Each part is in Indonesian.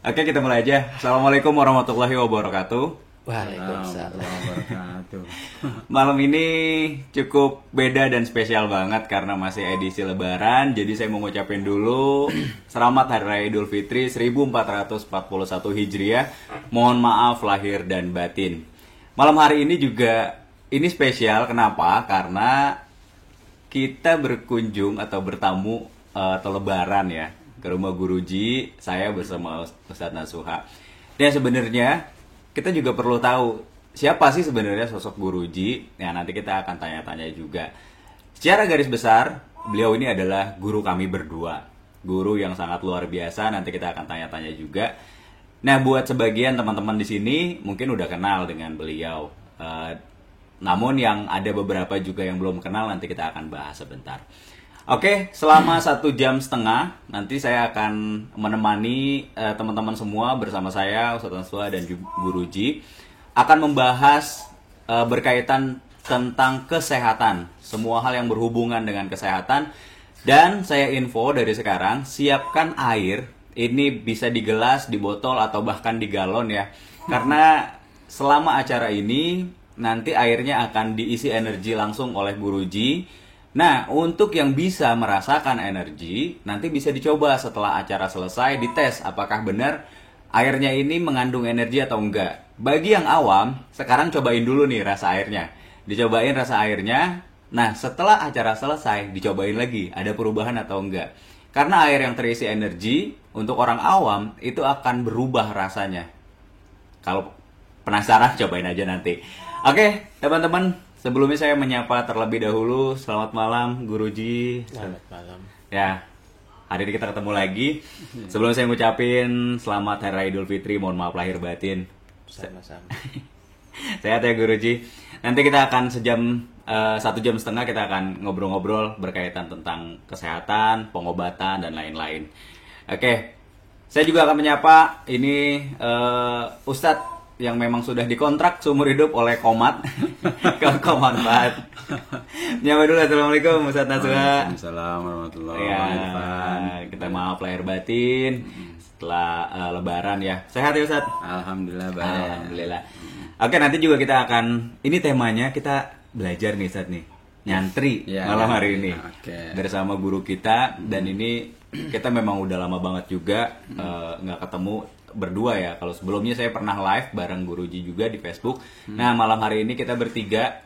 Oke, kita mulai aja. Assalamualaikum warahmatullahi wabarakatuh. Waalaikumsalam. Wabarakatuh. Malam ini cukup beda dan spesial banget karena masih edisi Lebaran. Jadi saya mau ngucapin dulu selamat Hari Raya Idul Fitri 1441 Hijriah. Mohon maaf lahir dan batin. Malam hari ini juga ini spesial. Kenapa? Karena kita berkunjung atau bertamu atau Lebaran ya ke rumah Guruji. Saya bersama Ustadz Nasuha. Dan sebenarnya kita juga perlu tahu siapa sih sebenarnya sosok Guruji. Ya, nanti kita akan tanya-tanya juga. Secara garis besar, beliau ini adalah guru kami berdua. Guru yang sangat luar biasa, nanti kita akan tanya-tanya juga. Nah, buat sebagian teman-teman di sini mungkin udah kenal dengan beliau. Namun yang ada beberapa juga yang belum kenal, nanti kita akan bahas sebentar. Oke, selama 1 jam setengah nanti saya akan menemani teman-teman semua bersama saya Ustadz Nasuha dan Guruji akan membahas berkaitan tentang kesehatan, semua hal yang berhubungan dengan kesehatan. Dan saya info dari sekarang, siapkan air, ini bisa di gelas, di botol atau bahkan di galon ya, karena selama acara ini nanti airnya akan diisi energi langsung oleh Guruji. Nah, untuk yang bisa merasakan energi, nanti bisa dicoba setelah acara selesai, dites apakah benar airnya ini mengandung energi atau enggak. Bagi yang awam, sekarang cobain dulu nih rasa airnya. Dicobain rasa airnya, nah setelah acara selesai, dicobain lagi, ada perubahan atau enggak. Karena air yang terisi energi, untuk orang awam, itu akan berubah rasanya. Kalau penasaran, cobain aja nanti. Oke, teman-teman. Sebelumnya saya menyapa terlebih dahulu, selamat malam Guruji. Selamat malam. Ya, hari ini kita ketemu lagi. Sebelum saya ngucapin selamat Hari Raya Idul Fitri, mohon maaf lahir batin. Sama-sama. Sehat ya Guruji. Nanti kita akan 1 jam setengah kita akan ngobrol-ngobrol berkaitan tentang kesehatan, pengobatan, dan lain-lain. Oke, saya juga akan menyapa ini Ustadz yang memang sudah dikontrak seumur hidup oleh Komat. Komat. Nyapa dulu, assalamualaikum Ustadz Nasuha. Waalaikumsalam warahmatullahi Ya, wabarakatuh. kita maaf lahir batin setelah Lebaran ya. Sehat ya Ustadz? Alhamdulillah baik. Alhamdulillah. Oke, nanti juga kita akan, ini temanya kita belajar nih Ustadz nih, nyantri Ya, malam ya, hari ya, ini oke. bersama guru kita. Dan ini kita memang udah lama banget juga nggak ketemu berdua ya. Kalau sebelumnya saya pernah live bareng Guruji juga di Facebook. Nah, malam hari ini kita bertiga,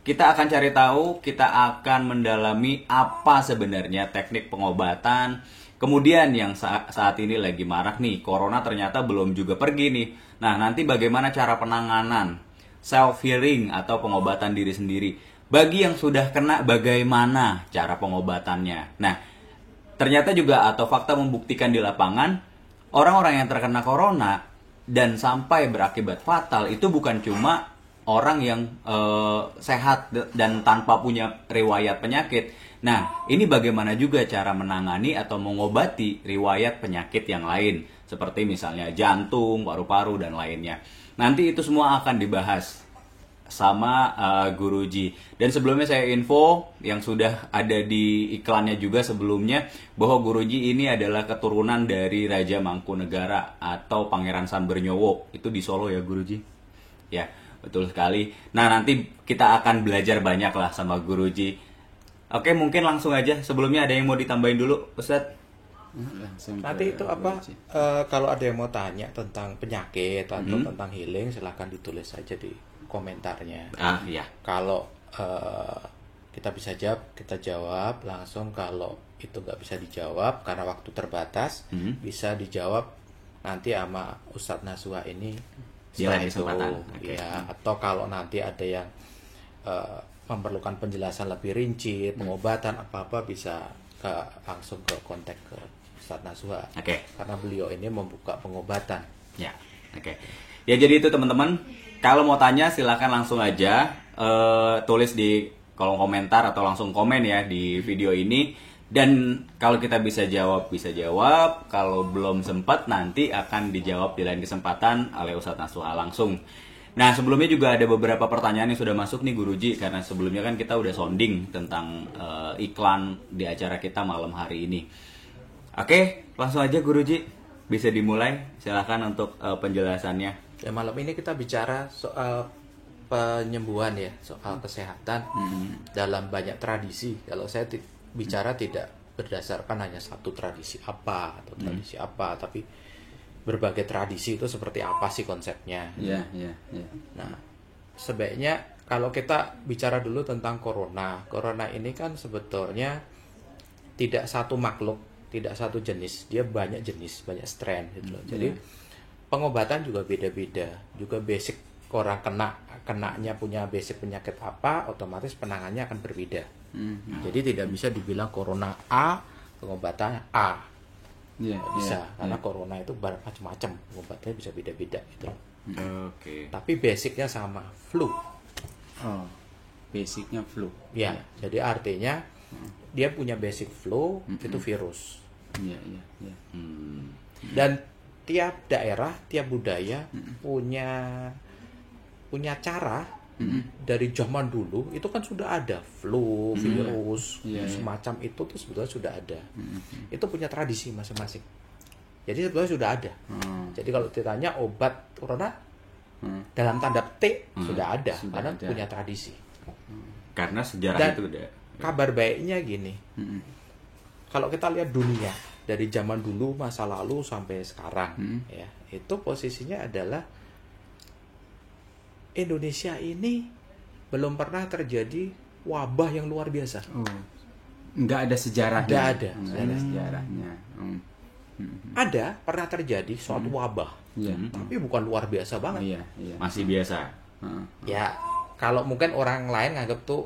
kita akan cari tahu, kita akan mendalami apa sebenarnya teknik pengobatan. Kemudian yang saat ini lagi marak nih, corona ternyata belum juga pergi nih. Nah, nanti bagaimana cara penanganan, self healing atau pengobatan diri sendiri. Bagi yang sudah kena, bagaimana cara pengobatannya. Nah, ternyata juga atau fakta membuktikan di lapangan, orang-orang yang terkena corona dan sampai berakibat fatal itu bukan cuma orang yang sehat dan tanpa punya riwayat penyakit. Nah, ini bagaimana juga cara menangani atau mengobati riwayat penyakit yang lain, seperti misalnya jantung, paru-paru, dan lainnya. Nanti itu semua akan dibahas sama Guruji. Dan sebelumnya saya info yang sudah ada di iklannya juga sebelumnya, bahwa Guruji ini adalah keturunan dari Raja Mangkunegara atau Pangeran Sambernyowo. Itu di Solo ya Guruji? Ya, betul sekali. Nah, nanti kita akan belajar banyak lah sama Guruji. Oke, mungkin langsung aja. Sebelumnya ada yang mau ditambahin dulu Ustadz? Langsung Nanti ke itu apa? Guruji. Kalau ada yang mau tanya tentang penyakit atau Mhm. tentang healing, silahkan ditulis saja di komentarnya. Ah, iya. Kalau kita bisa jawab, kita jawab langsung. Kalau itu nggak bisa dijawab karena waktu terbatas, bisa dijawab nanti sama Ustadz Nasuha ini Di setelah lain itu. kesempatan. Oke. Ya, atau kalau nanti ada yang memerlukan penjelasan lebih rinci, pengobatan apa-apa, bisa langsung ke kontak ke Ustadz Nasuha. Oke. Karena beliau ini membuka pengobatan. Ya, oke. Ya, jadi itu teman-teman. Kalau mau tanya silahkan langsung aja tulis di kolom komentar atau langsung komen ya di video ini. Dan kalau kita bisa jawab, bisa jawab. Kalau belum sempat, nanti akan dijawab di lain kesempatan oleh Ustadz Nasuha langsung. Nah, sebelumnya juga ada beberapa pertanyaan yang sudah masuk nih Guruji, karena sebelumnya kan kita udah sounding tentang iklan di acara kita malam hari ini. Oke, langsung aja Guruji. bisa dimulai, silakan untuk penjelasannya. Ya, malam ini kita bicara soal penyembuhan ya, soal kesehatan dalam banyak tradisi. Kalau saya bicara tidak berdasarkan hanya satu tradisi apa atau tradisi apa, tapi berbagai tradisi itu seperti apa sih konsepnya. Iya, iya, iya. Nah, sebaiknya kalau kita bicara dulu tentang corona. Corona ini kan sebetulnya tidak satu makhluk, tidak satu jenis. Dia banyak jenis, banyak strain gitu loh. Jadi pengobatan juga beda-beda. Juga basic orang kenanya punya basic penyakit apa, otomatis penanganannya akan berbeda. Jadi tidak bisa dibilang corona A, pengobatan A. Iya, Nggak bisa, iya, karena corona itu macam-macam, pengobatannya bisa beda-beda gitu loh. Oke. Tapi basicnya sama, flu. Oh, basicnya flu. Ya, jadi artinya dia punya basic flu itu virus. Iya, iya, iya. Dan tiap daerah, tiap budaya punya cara dari zaman dulu itu kan sudah ada flu, virus, Iya, iya. semacam itu tuh sebetulnya sudah ada. Itu punya tradisi masing-masing. Jadi sebetulnya sudah ada. Jadi kalau ditanya obat corona dalam tanda petik sudah ada Sudah karena ada. punya tradisi. Karena sejarah Dan itu udah. kabar baiknya gini, kalau kita lihat dunia dari zaman dulu masa lalu sampai sekarang, ya itu posisinya adalah Indonesia ini belum pernah terjadi wabah yang luar biasa. Oh, nggak ada sejarahnya. Nggak ada. Nggak ada sejarahnya. Ada pernah terjadi suatu wabah, Iya, tapi bukan luar biasa banget. iya, iya. Masih biasa. Ya kalau mungkin orang lain nganggap tuh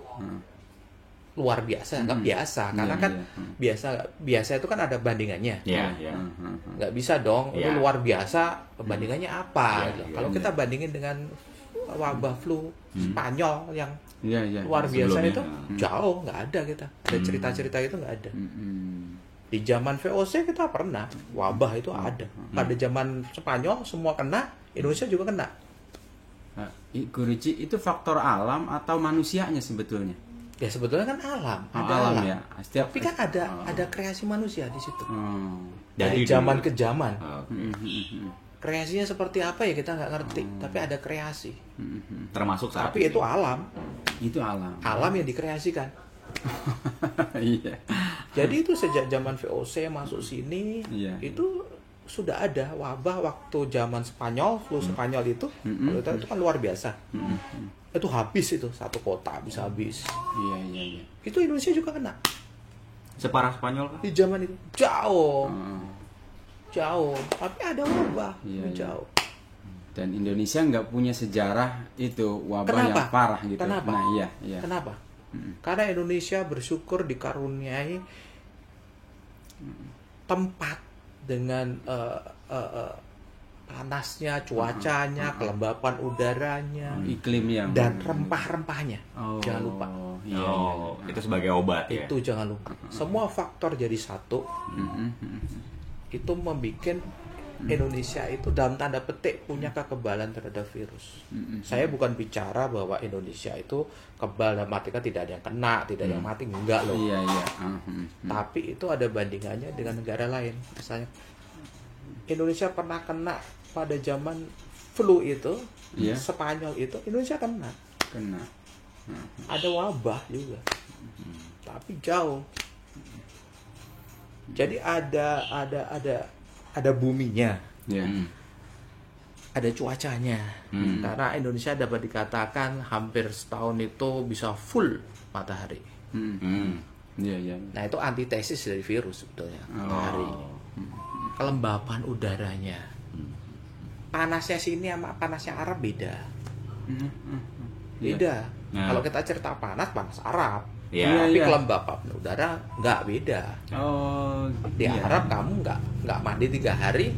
luar biasa, nggak biasa, karena kan biasa itu kan ada bandingannya. Ya, ya. Nggak bisa dong, Ya. itu luar biasa, perbandingannya apa? Ya, gitu. ya, Kalau kita bandingin dengan wabah flu Spanyol yang Iya, iya. luar biasa sebelumnya. itu jauh, nggak ada kita. Dan cerita-cerita itu nggak ada. Di zaman VOC kita pernah wabah itu ada. Pada zaman Spanyol semua kena, Indonesia juga kena. Nah, Guruji, itu faktor alam atau manusianya sebetulnya? Ya sebetulnya kan alam, Oh, ada alam alam. ya. Setiap Tapi kan ada kreasi manusia di situ. Dari Jadi zaman dulu. ke zaman. Oke. Kreasinya seperti apa ya kita nggak ngerti. Tapi ada kreasi. Termasuk saat Tapi itu alam. Itu alam. Alam yang dikreasikan. Iya. Jadi itu sejak zaman VOC masuk sini, Iya. itu sudah ada wabah waktu zaman Spanyol, flu Spanyol itu. Kalau itu kan luar biasa. Itu habis itu, satu kota bisa habis. Iya, iya, iya. Itu Indonesia juga kena. separah Spanyol kan? Di zaman itu jauh. Oh, Jauh. Tapi ada wabah. Iya, Itu iya. jauh. dan Indonesia nggak punya sejarah itu wabah Kenapa? yang parah gitu. Kenapa? Nah, iya, iya. Kenapa? Karena Indonesia bersyukur dikaruniai tempat dengan panasnya, cuacanya, kelembapan udaranya, Iklim yang dan rempah-rempahnya. Oh, Jangan lupa. Iya, iya. Oh, itu sebagai obat ya. Itu jangan lupa. Semua faktor jadi satu. Itu membuat Indonesia itu dalam tanda petik punya kekebalan terhadap virus. Saya bukan bicara bahwa Indonesia itu kebal dan mati, kan tidak ada yang kena, tidak ada yang mati, enggak loh. Iya, iya. Tapi itu ada bandingannya dengan negara lain. Misalnya Indonesia pernah kena pada zaman flu itu, Iya. Spanyol itu, Indonesia kena. Kena. Ada wabah juga. Tapi jauh. Jadi ada buminya, Iya. ada cuacanya. Karena Indonesia dapat dikatakan hampir setahun itu bisa full matahari. Iya, iya. Nah itu antitesis dari virus sebetulnya, matahari. Kelembapan udaranya, panasnya sini sama panasnya Arab beda. Beda. Nah. Kalau kita cerita panas Arab. Iya, Tapi iya. kelembapan udara nggak beda. Oh, Di iya. Arab kamu nggak mandi 3 hari,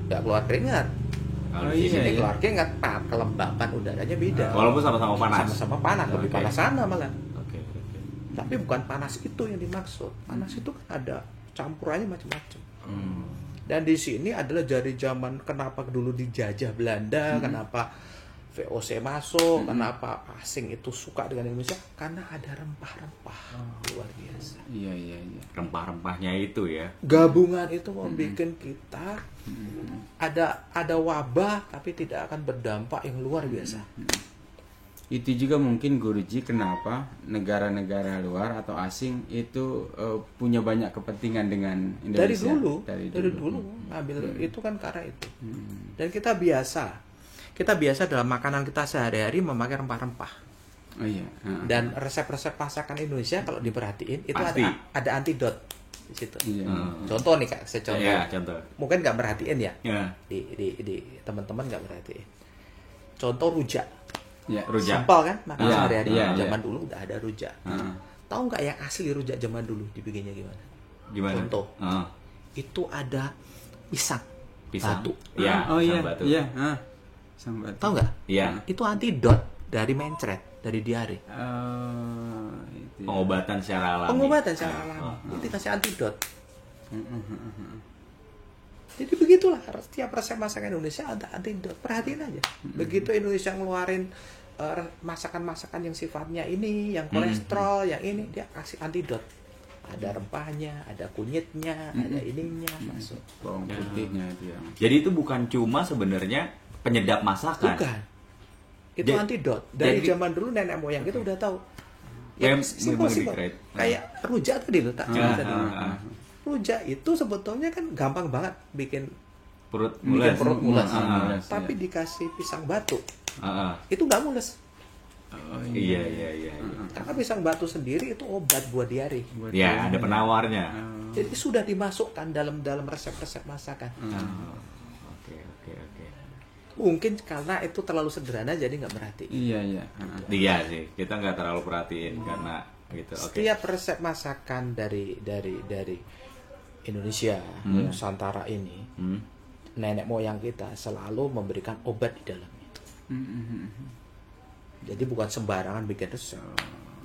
nggak keluar keringat. Kalau Oh, di iya, sini Ini iya. keluar keringat, kelembapan udaranya beda. walaupun sama-sama panas. Sama-sama panas, lebih Oke. panas sana malah. Oke, oke. Tapi bukan panas itu yang dimaksud. Panas itu kan ada campurannya macam-macam. Dan di sini adalah dari zaman kenapa dulu dijajah Belanda, kenapa VOC masuk, kenapa asing itu suka dengan Indonesia? Karena ada rempah-rempah luar biasa. Iya, iya, iya. Rempah-rempahnya itu ya. Gabungan itu membuat kita ada wabah tapi tidak akan berdampak yang luar biasa. Itu juga mungkin Guruji kenapa negara-negara luar atau asing itu punya banyak kepentingan dengan Indonesia. Dari dulu ngambil itu kan karena itu. Dan kita biasa dalam makanan kita sehari-hari memakai rempah-rempah. Oh iya. Dan resep-resep masakan Indonesia kalau diperhatiin itu Pasti. ada antidot di situ. Iya. Contoh nih Kak, saya contoh. Iya, contoh. Mungkin nggak merhatiin ya. Ya. Di teman-teman nggak merhatiin. Contoh rujak. Ya. Rujak. Simpel kan makan Iya, sehari-hari. iya, Zaman iya. dulu udah ada rujak. Heeh. Tahu nggak yang asli rujak zaman dulu dibikinnya gimana? Gimana? Contoh. Heeh. Itu ada pisang. Pisang. Batu. Iya, Oh iya. pisang batu. Iya, sang batu. Tahu nggak? Iya. Itu antidot dari mencret, dari diare. Itu ya. Pengobatan secara alami. Pengobatan secara alami. Itu kasih antidot. Jadi begitulah setiap resep masakan Indonesia ada antidot. Perhatiin aja. Begitu Indonesia ngeluarin masakan-masakan yang sifatnya ini, yang kolesterol, yang ini, dia kasih antidot. Ada rempahnya, ada kunyitnya, ada ininya masuk. Bawang putihnya itu ya. Jadi itu bukan cuma sebenarnya penyedap masakan. Bukan. Itu Jadi- antidot. Dari jadi- zaman dulu nenek moyang kita udah tahu. Mem- Simpel. memory Kayak rujak tadi loh, tak cerita tadi. ah. Rujak itu sebetulnya kan gampang banget bikin Perut bikin mules. perut mules. Mules, Tapi dikasih pisang batu, Heeh. itu nggak mules. Iya, iya, iya. Karena pisang batu sendiri itu obat buat diare. Ya, ada penawarnya. Jadi sudah dimasukkan dalam resep-resep masakan. Oke, oke, oke. Mungkin karena itu terlalu sederhana jadi nggak merhatiin. Iya, iya. Iya sih, kita nggak terlalu perhatiin karena gitu. Oke. Setiap resep masakan dari Indonesia, Nusantara ini, Hmm. nenek moyang kita selalu memberikan obat di dalamnya. Jadi bukan sembarangan bikin resep.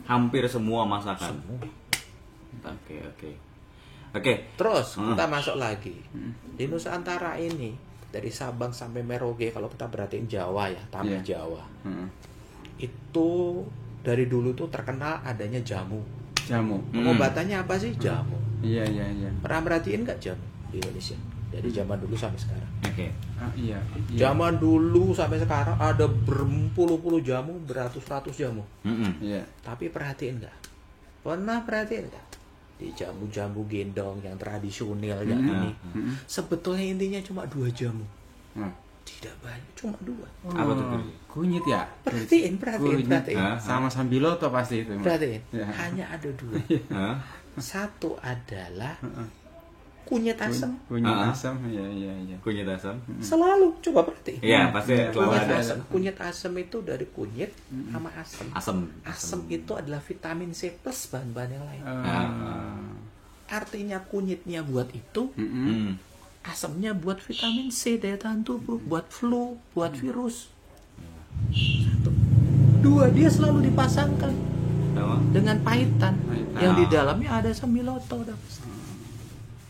Hampir semua masakan. Semua. Oke, oke. Oke. Terus kita masuk lagi di Nusantara ini dari Sabang sampai Merauke kalau kita perhatiin Jawa ya, tanah Iya. Jawa itu dari dulu tuh terkenal adanya jamu. Jamu. Pengobatannya apa sih? Jamu. Iya, iya, iya. Pernah perhatiin nggak jamu di Indonesia dari zaman dulu sampai sekarang? Oke. Iya. Zaman dulu sampai sekarang ada berpuluh-puluh jamu, beratus-ratus jamu. Mm-mm. Iya. Tapi perhatiin nggak? Pernah perhatiin nggak? Di jamu-jamu gendong yang tradisional yang ini, sebetulnya intinya cuma 2 jamu. Nah. Tidak banyak, cuma 2. Apa tuh? Guru? Kunyit ya? Perhatiin. Kunyit. Sama sambiloto pasti itu. Perhatiin. Ya. Hanya ada 2. Hah? Satu adalah kunyit asam. Kunyit asam, iya, iya, iya. Kunyit asam? Selalu, coba perhatiin. Iya, pasti selalu Kunyit ada. asam. Kunyit asam itu dari kunyit sama asam. Asam. Asam itu adalah vitamin C plus bahan-bahan yang lain. Artinya kunyitnya buat itu, Hmm. asamnya buat vitamin C, daya tahan tubuh, buat flu, buat virus. 1. 2, dia selalu dipasangkan Sama? dengan pahitan Pahitan. yang di dalamnya ada sambiloto.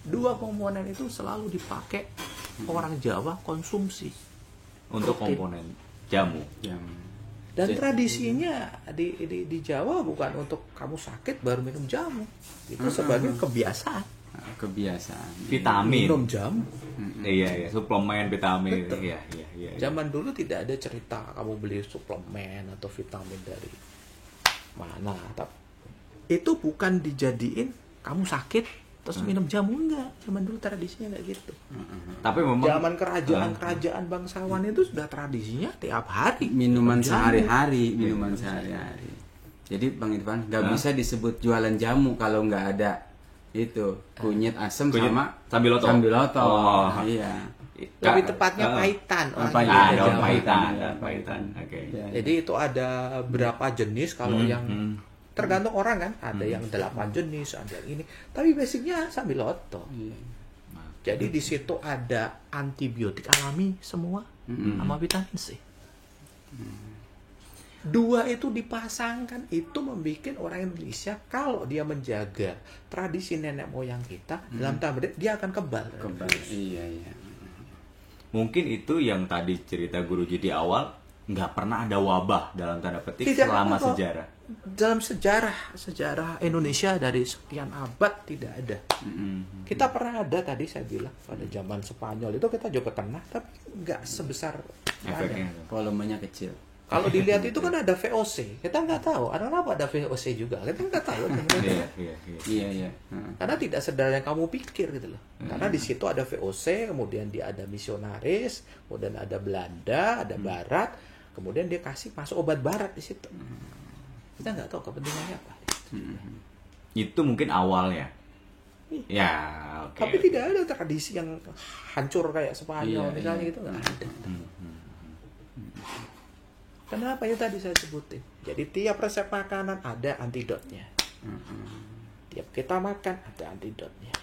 2 komponen itu selalu dipakai orang Jawa konsumsi. Untuk Protein. komponen jamu. Jamu. Dan tradisinya di Jawa bukan untuk kamu sakit baru minum jamu. Itu sebagai kebiasaan. Kebiasaan. Vitamin. Minum jamu. Iya, iya, suplemen vitamin. Betul. Iya, iya, iya. Zaman dulu tidak ada cerita kamu beli suplemen atau vitamin dari mana. Itu bukan dijadiin kamu sakit terus minum jamu, enggak. Zaman dulu tradisinya enggak gitu. Tapi memang Zaman kerajaan bangsawan itu sudah tradisinya tiap hari Minuman jamu. sehari-hari, minuman sehari-hari. Jadi Bang Irfan nggak bisa disebut jualan jamu kalau nggak ada itu kunyit asam Kunyit sama sambiloto. sambiloto. Oh. Iya. Lebih tepatnya pahitan. orang Pahitan. Jawa Ada jamu. pahitan, Iya, ada pahitan. Oke. Iya. Jadi itu ada berapa jenis kalau yang tergantung orang kan, ada yang 8 jenis, ada yang ini. Tapi basicnya sambiloto. Iya. Jadi di situ ada antibiotik alami semua sama vitamin C. 2 itu dipasangkan, itu membuat orang Indonesia kalau dia menjaga tradisi nenek moyang kita dalam tanda petik, dia akan kebal. Kebal. Iya, iya. Mungkin itu yang tadi cerita Guruji di awal, nggak pernah ada wabah dalam tanda petik Tidak selama ada kok. sejarah. Dalam sejarah Indonesia dari sekian abad tidak ada. Kita pernah ada tadi saya bilang pada zaman Spanyol itu kita juga kena, tapi nggak sebesar nggak ada. Efeknya. Volumenya kecil. Kalau dilihat itu kan ada VOC, kita nggak tahu. Ada kenapa ada VOC juga? Kita nggak tahu. Iya, iya, iya. Iya, iya. Heeh. Karena tidak sedar yang kamu pikir gitu loh. Karena di situ ada VOC, kemudian dia ada misionaris, kemudian ada Belanda, ada Barat, kemudian dia kasih masuk obat Barat di situ. Kita nggak tahu kepentingannya apa. Itu mungkin awalnya. Ya, oke. Tapi tidak ada tradisi yang hancur kayak Spanyol Iya, misalnya iya. gitu nggak ada. Kenapa itu tadi saya sebutin? Jadi tiap resep makanan ada antidotnya. Tiap kita makan ada antidotnya.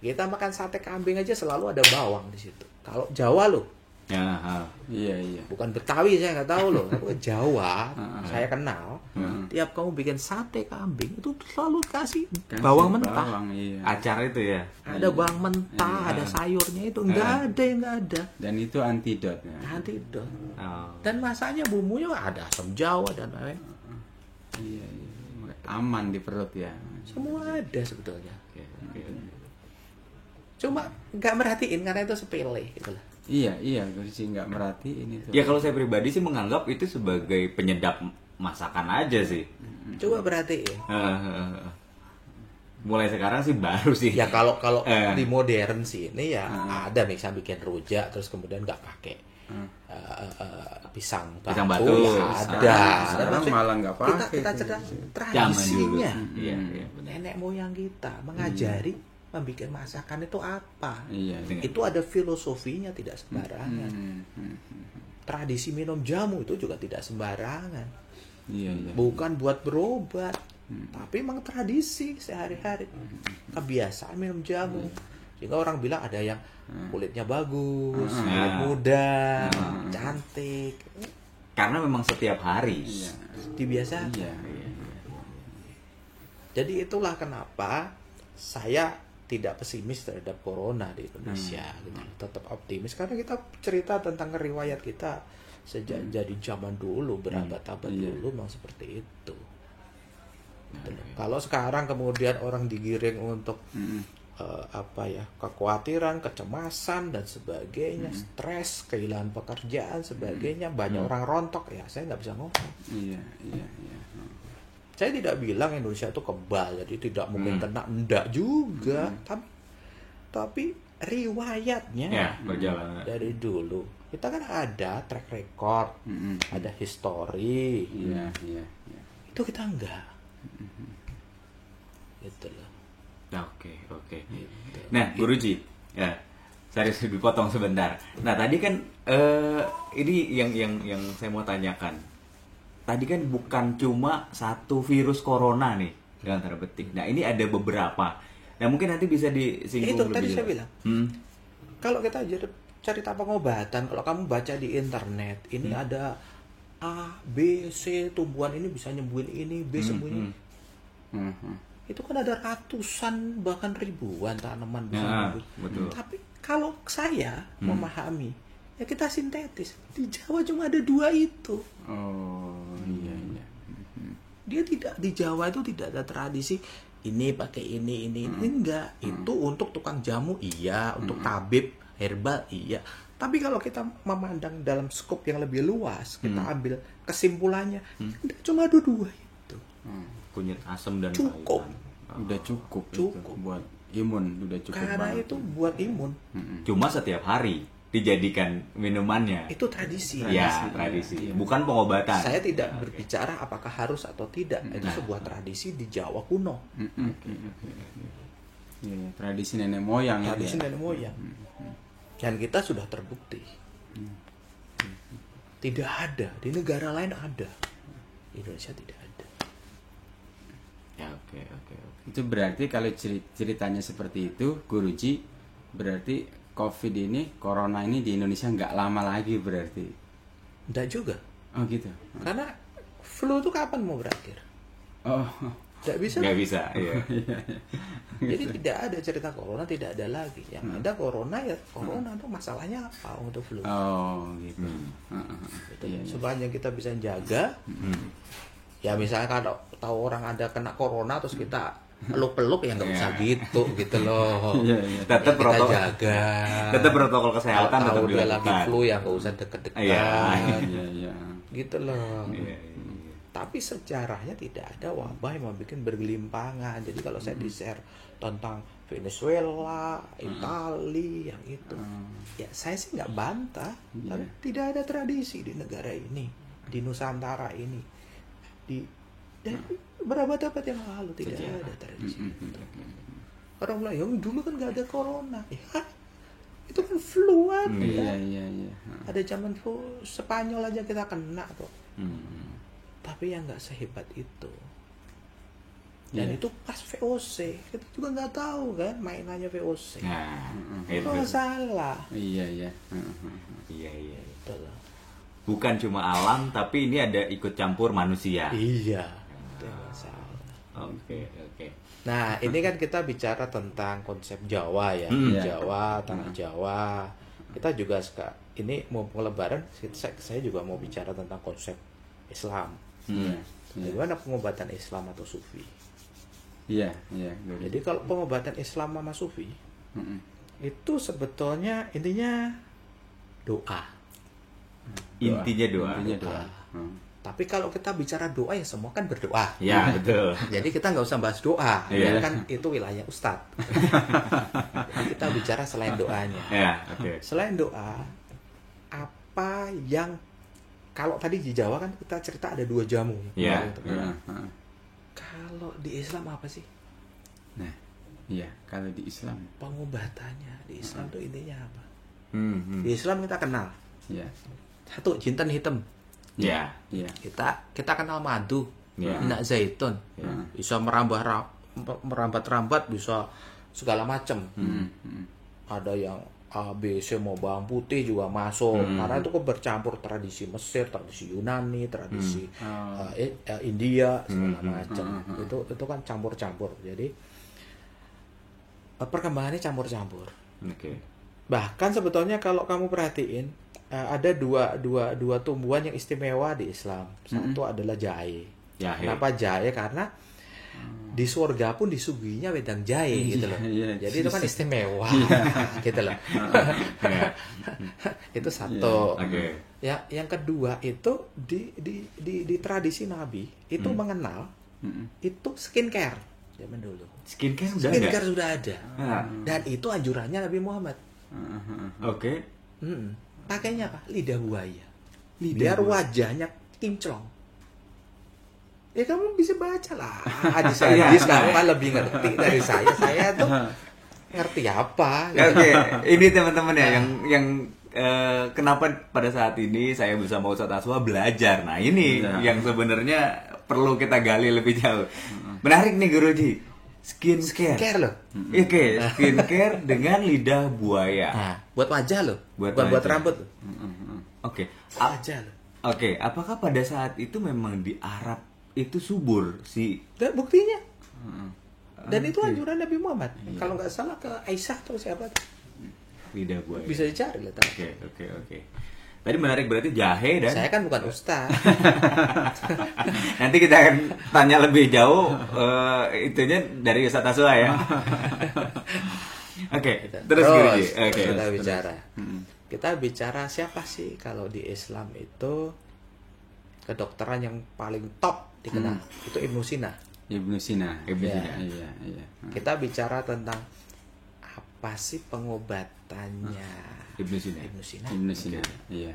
Kita makan sate kambing aja selalu ada bawang di situ. Kalau Jawa loh, Ya, Iya, iya. bukan Betawi saya nggak tahu loh. Tapi Jawa saya kenal. Tiap kamu bikin sate kambing itu selalu kasih Kasih bawang mentah. Bawang, iya. acar itu ya. Ada bawang mentah, ada sayurnya itu nggak ada yang nggak ada. Dan itu antidotnya. Antidot. Oh. Dan masaknya bumbunya ada asam Jawa dan lain. Iya, iya. Aman di perut ya. Semua ada sebetulnya. Oke, oke. Cuma nggak merhatiin karena itu sepele gitu lah. Iya, iya. Gue sih nggak merhatiin itu. Ya kalau saya pribadi sih menganggap itu sebagai penyedap masakan aja sih. Coba perhatiin. Mulai sekarang sih baru sih. Ya kalau Eh. di modern sih ini ya ada misalnya bikin rujak terus kemudian nggak pakai pisang Pisang batu, batu. ya ada. Sekarang Maksudnya malah nggak kita pakai. cerdas Zaman dulu. tradisinya. Iya, iya. Nenek moyang kita mengajari membuat masakan itu apa. Iya. Dengan- Itu ada filosofinya tidak sembarangan. Tradisi minum jamu itu juga tidak sembarangan. Iya, iya. Bukan buat berobat, tapi memang tradisi sehari-hari. Kebiasaan minum jamu. Sehingga orang bilang ada yang kulitnya bagus, kulit muda, cantik. Karena memang setiap hari. Iya. Dibiasakan. Iya. Jadi itulah kenapa saya tidak pesimis terhadap corona di Indonesia. Gitu. Tetap optimis karena kita cerita tentang riwayat kita sejak jadi zaman dulu berabad-abad dulu memang seperti itu. Gitu loh. Kalau sekarang kemudian orang digiring untuk kekhawatiran, kecemasan dan sebagainya, stres, kehilangan pekerjaan, sebagainya, banyak orang rontok ya, saya nggak bisa ngomong. Iya, iya, iya. Saya tidak bilang Indonesia itu kebal, jadi tidak mungkin kena, enggak juga. Tapi riwayatnya Ya, perjalanan. dari dulu kita kan ada track record, ada history, Iya, iya, iya. itu kita enggak. Gitu loh. Oke, oke. Nah, Guruji, ya, saya harus dipotong sebentar. Nah, tadi kan ini yang saya mau tanyakan. Tadi kan bukan cuma satu virus corona nih, dalam tanda petik. Nah, ini ada beberapa. Nah, mungkin nanti bisa disinggung Itu lebih tadi saya jelas. bilang. Kalau kita cerita pengobatan, kalau kamu baca di internet, ini ada A, B, C, tumbuhan ini bisa nyembuhin ini, B sembuhin ini. Itu kan ada ratusan bahkan ribuan tanaman bisa Ya, nyembuhin. betul. Tapi kalau saya memahami, ya kita sintetis. Di Jawa cuma ada 2 itu. Oh, iya, iya. Dia tidak, di Jawa itu tidak ada tradisi ini pakai ini enggak. Itu untuk tukang jamu iya, untuk tabib herbal iya. Tapi kalau kita memandang dalam skop yang lebih luas, kita ambil kesimpulannya, cuma ada 2 itu. Kunyit asam dan Cukup. pahitan. Udah cukup. Cukup. Itu buat imun, udah cukup Karena banget. itu buat imun. Cuma setiap hari dijadikan minumannya. Itu tradisi. Ya, tradisi. Bukan pengobatan. Saya tidak berbicara apakah harus atau tidak. Itu sebuah tradisi di Jawa kuno. Iya, iya. Tradisi nenek moyang itu Tradisi ya. nenek moyang. Dan kita sudah terbukti. Tidak ada. Di negara lain ada. Di Indonesia tidak ada. Ya, oke, oke, oke. Itu berarti kalau ceritanya seperti itu, Guruji, berarti COVID ini, Corona ini di Indonesia nggak lama lagi berarti. Tidak juga. Oh gitu. Karena flu itu kapan mau berakhir? Oh, Nggak bisa. Nggak bisa, iya. Jadi tidak ada cerita corona, tidak ada lagi. Yang ada corona ya corona tuh masalahnya apa untuk flu. Oh gitu. Gitu. Sepanjang kita bisa jaga, ya misalnya kalau tahu orang ada kena corona terus kita peluk-peluk ya nggak usah gitu loh. Tetap kita protokol, jaga. tetap protokol kesehatan tetap Tahu dia lagi dilakukan. flu ya nggak usah deket-deket. Iya. Gitu loh. Iya. Tapi sejarahnya tidak ada wabah yang membuat bergelimpangan. Jadi kalau saya di-share tentang Venezuela, Italia, yang itu, ya saya sih nggak bantah. Tapi tidak ada tradisi di negara ini, di Nusantara ini, dan berabad-abad yang lalu tidak ada tradisi. Orang bilang, ya dulu kan nggak ada corona. Ya, itu kan flu kan. Iya. Ada zaman flu Spanyol aja kita kena kok. Tapi yang nggak sehebat itu. Dan itu pas VOC, kita juga nggak tahu kan mainannya VOC. Nah, Itu itu. masalah. Iya. Iya. Gitu loh. Bukan cuma alam, tapi ini ada ikut campur manusia. Iya, itu yang masalah. Oke. Nah, ini kan kita bicara tentang konsep Jawa ya, Jawa, tanah Jawa. Kita juga ini mau Lebaran, saya juga mau bicara tentang konsep Islam. Bagaimana pengobatan Islam atau Sufi? Iya. Jadi kalau pengobatan Islam sama Sufi itu sebetulnya intinya doa. Intinya doa. Tapi kalau kita bicara doa ya semua kan berdoa. Ya, betul. Jadi kita nggak usah bahas doa, Iya. kan itu wilayah Ustadz. Jadi kita bicara selain doanya. Ya, oke. Selain doa, apa yang kalau tadi di Jawa kan kita cerita ada 2 jamu. Iya. Kalau di Islam apa sih? Nah, iya, kalau di Islam. Pengobatannya di Islam itu intinya apa? Hmm. Di Islam kita kenal Iya. satu jinten hitam. Ya. Kita kenal madu, Iya. minyak zaitun, bisa merambat-rambat, bisa segala macam. Ada yang A, B, C mau bawang putih juga masuk, karena itu kok bercampur tradisi Mesir, tradisi Yunani, tradisi India segala macam. Itu kan campur-campur. Jadi perkembangannya campur-campur. Oke. Bahkan sebetulnya kalau kamu perhatiin ada dua tumbuhan yang istimewa di Islam. Satu adalah jahe. Jahe. Kenapa jahe? Karena di surga pun disuguhinya wedang jahe gitu loh. Jadi itu kan istimewa gitu loh. Itu satu. Oke. Ya, yang kedua itu di tradisi Nabi itu mengenal itu skincare zaman dulu. Skincare udah Skincare ada. sudah ada. Dan itu anjurannya Nabi Muhammad. Oke. Pakainya apa? Lidah buaya. Biar wajahnya kinclong. Ya kamu bisa baca lah. Hadis kamu kan lebih ngerti dari saya. Saya tuh ngerti apa. Oke, ini teman-teman ya yang kenapa pada saat ini saya bersama Ustadz Aswa belajar. Nah, ini yang sebenarnya perlu kita gali lebih jauh. Menarik nih Guruji. Skincare loh. Oke, skincare dengan lidah buaya. Nah, buat wajah loh. Buat Bukan buat wajah. rambut loh. Oke. Wajah loh. Oke, apakah pada saat itu memang di Arab itu subur si Dan buktinya. Dan itu anjuran Nabi Muhammad. Kalau nggak salah ke Aisyah atau siapa? lidah buaya? Bisa dicari lah. Oke. Tadi menarik berarti jahe dan Saya kan bukan ustaz. nanti kita akan tanya lebih jauh itunya dari Ustadz Aswa ya. Oke, terus Guruji. Oke. Kita bicara. Kita bicara siapa sih kalau di Islam itu kedokteran yang paling top dikenal itu Ibnu Sina. Ibnu Sina. Iya. Kita bicara tentang apa sih pengobatannya Ibnu Sina. Ibnu Sina. Iya.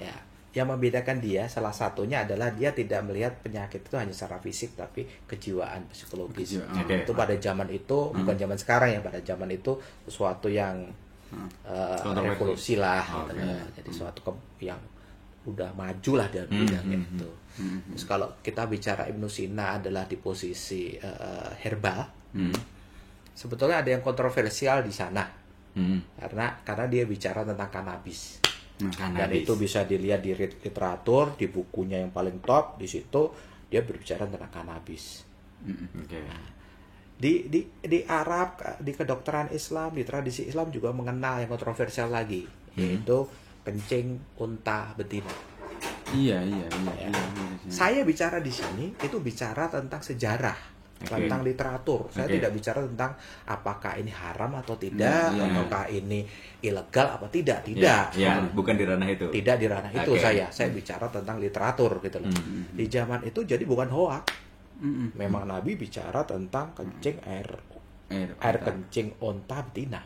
Ya, yang membedakan dia salah satunya adalah dia tidak melihat penyakit itu hanya secara fisik tapi kejiwaan, psikologis. Oke. Itu pada zaman itu bukan zaman sekarang ya, pada zaman itu sesuatu yang revolusi lah gitu. Jadi suatu yang udah maju lah dalam bidangnya itu. Terus kalau kita bicara Ibnu Sina adalah di posisi herbal, sebetulnya ada yang kontroversial di sana karena dia bicara tentang kanabis. Dan itu bisa dilihat di literatur, di bukunya yang paling top di situ dia berbicara tentang kanabis. Oke. Di Arab, di kedokteran Islam, di tradisi Islam juga mengenal yang kontroversial lagi, yaitu kencing unta betina. Iya. Saya bicara di sini itu bicara tentang sejarah, tentang literatur. Saya tidak bicara tentang apakah ini haram atau tidak, ataukah ini ilegal apa tidak. Ya, bukan di ranah itu. Tidak di ranah itu saya bicara tentang literatur gitu loh. Di zaman itu jadi bukan hoak. Memang Nabi bicara tentang kencing air kencing unta betina.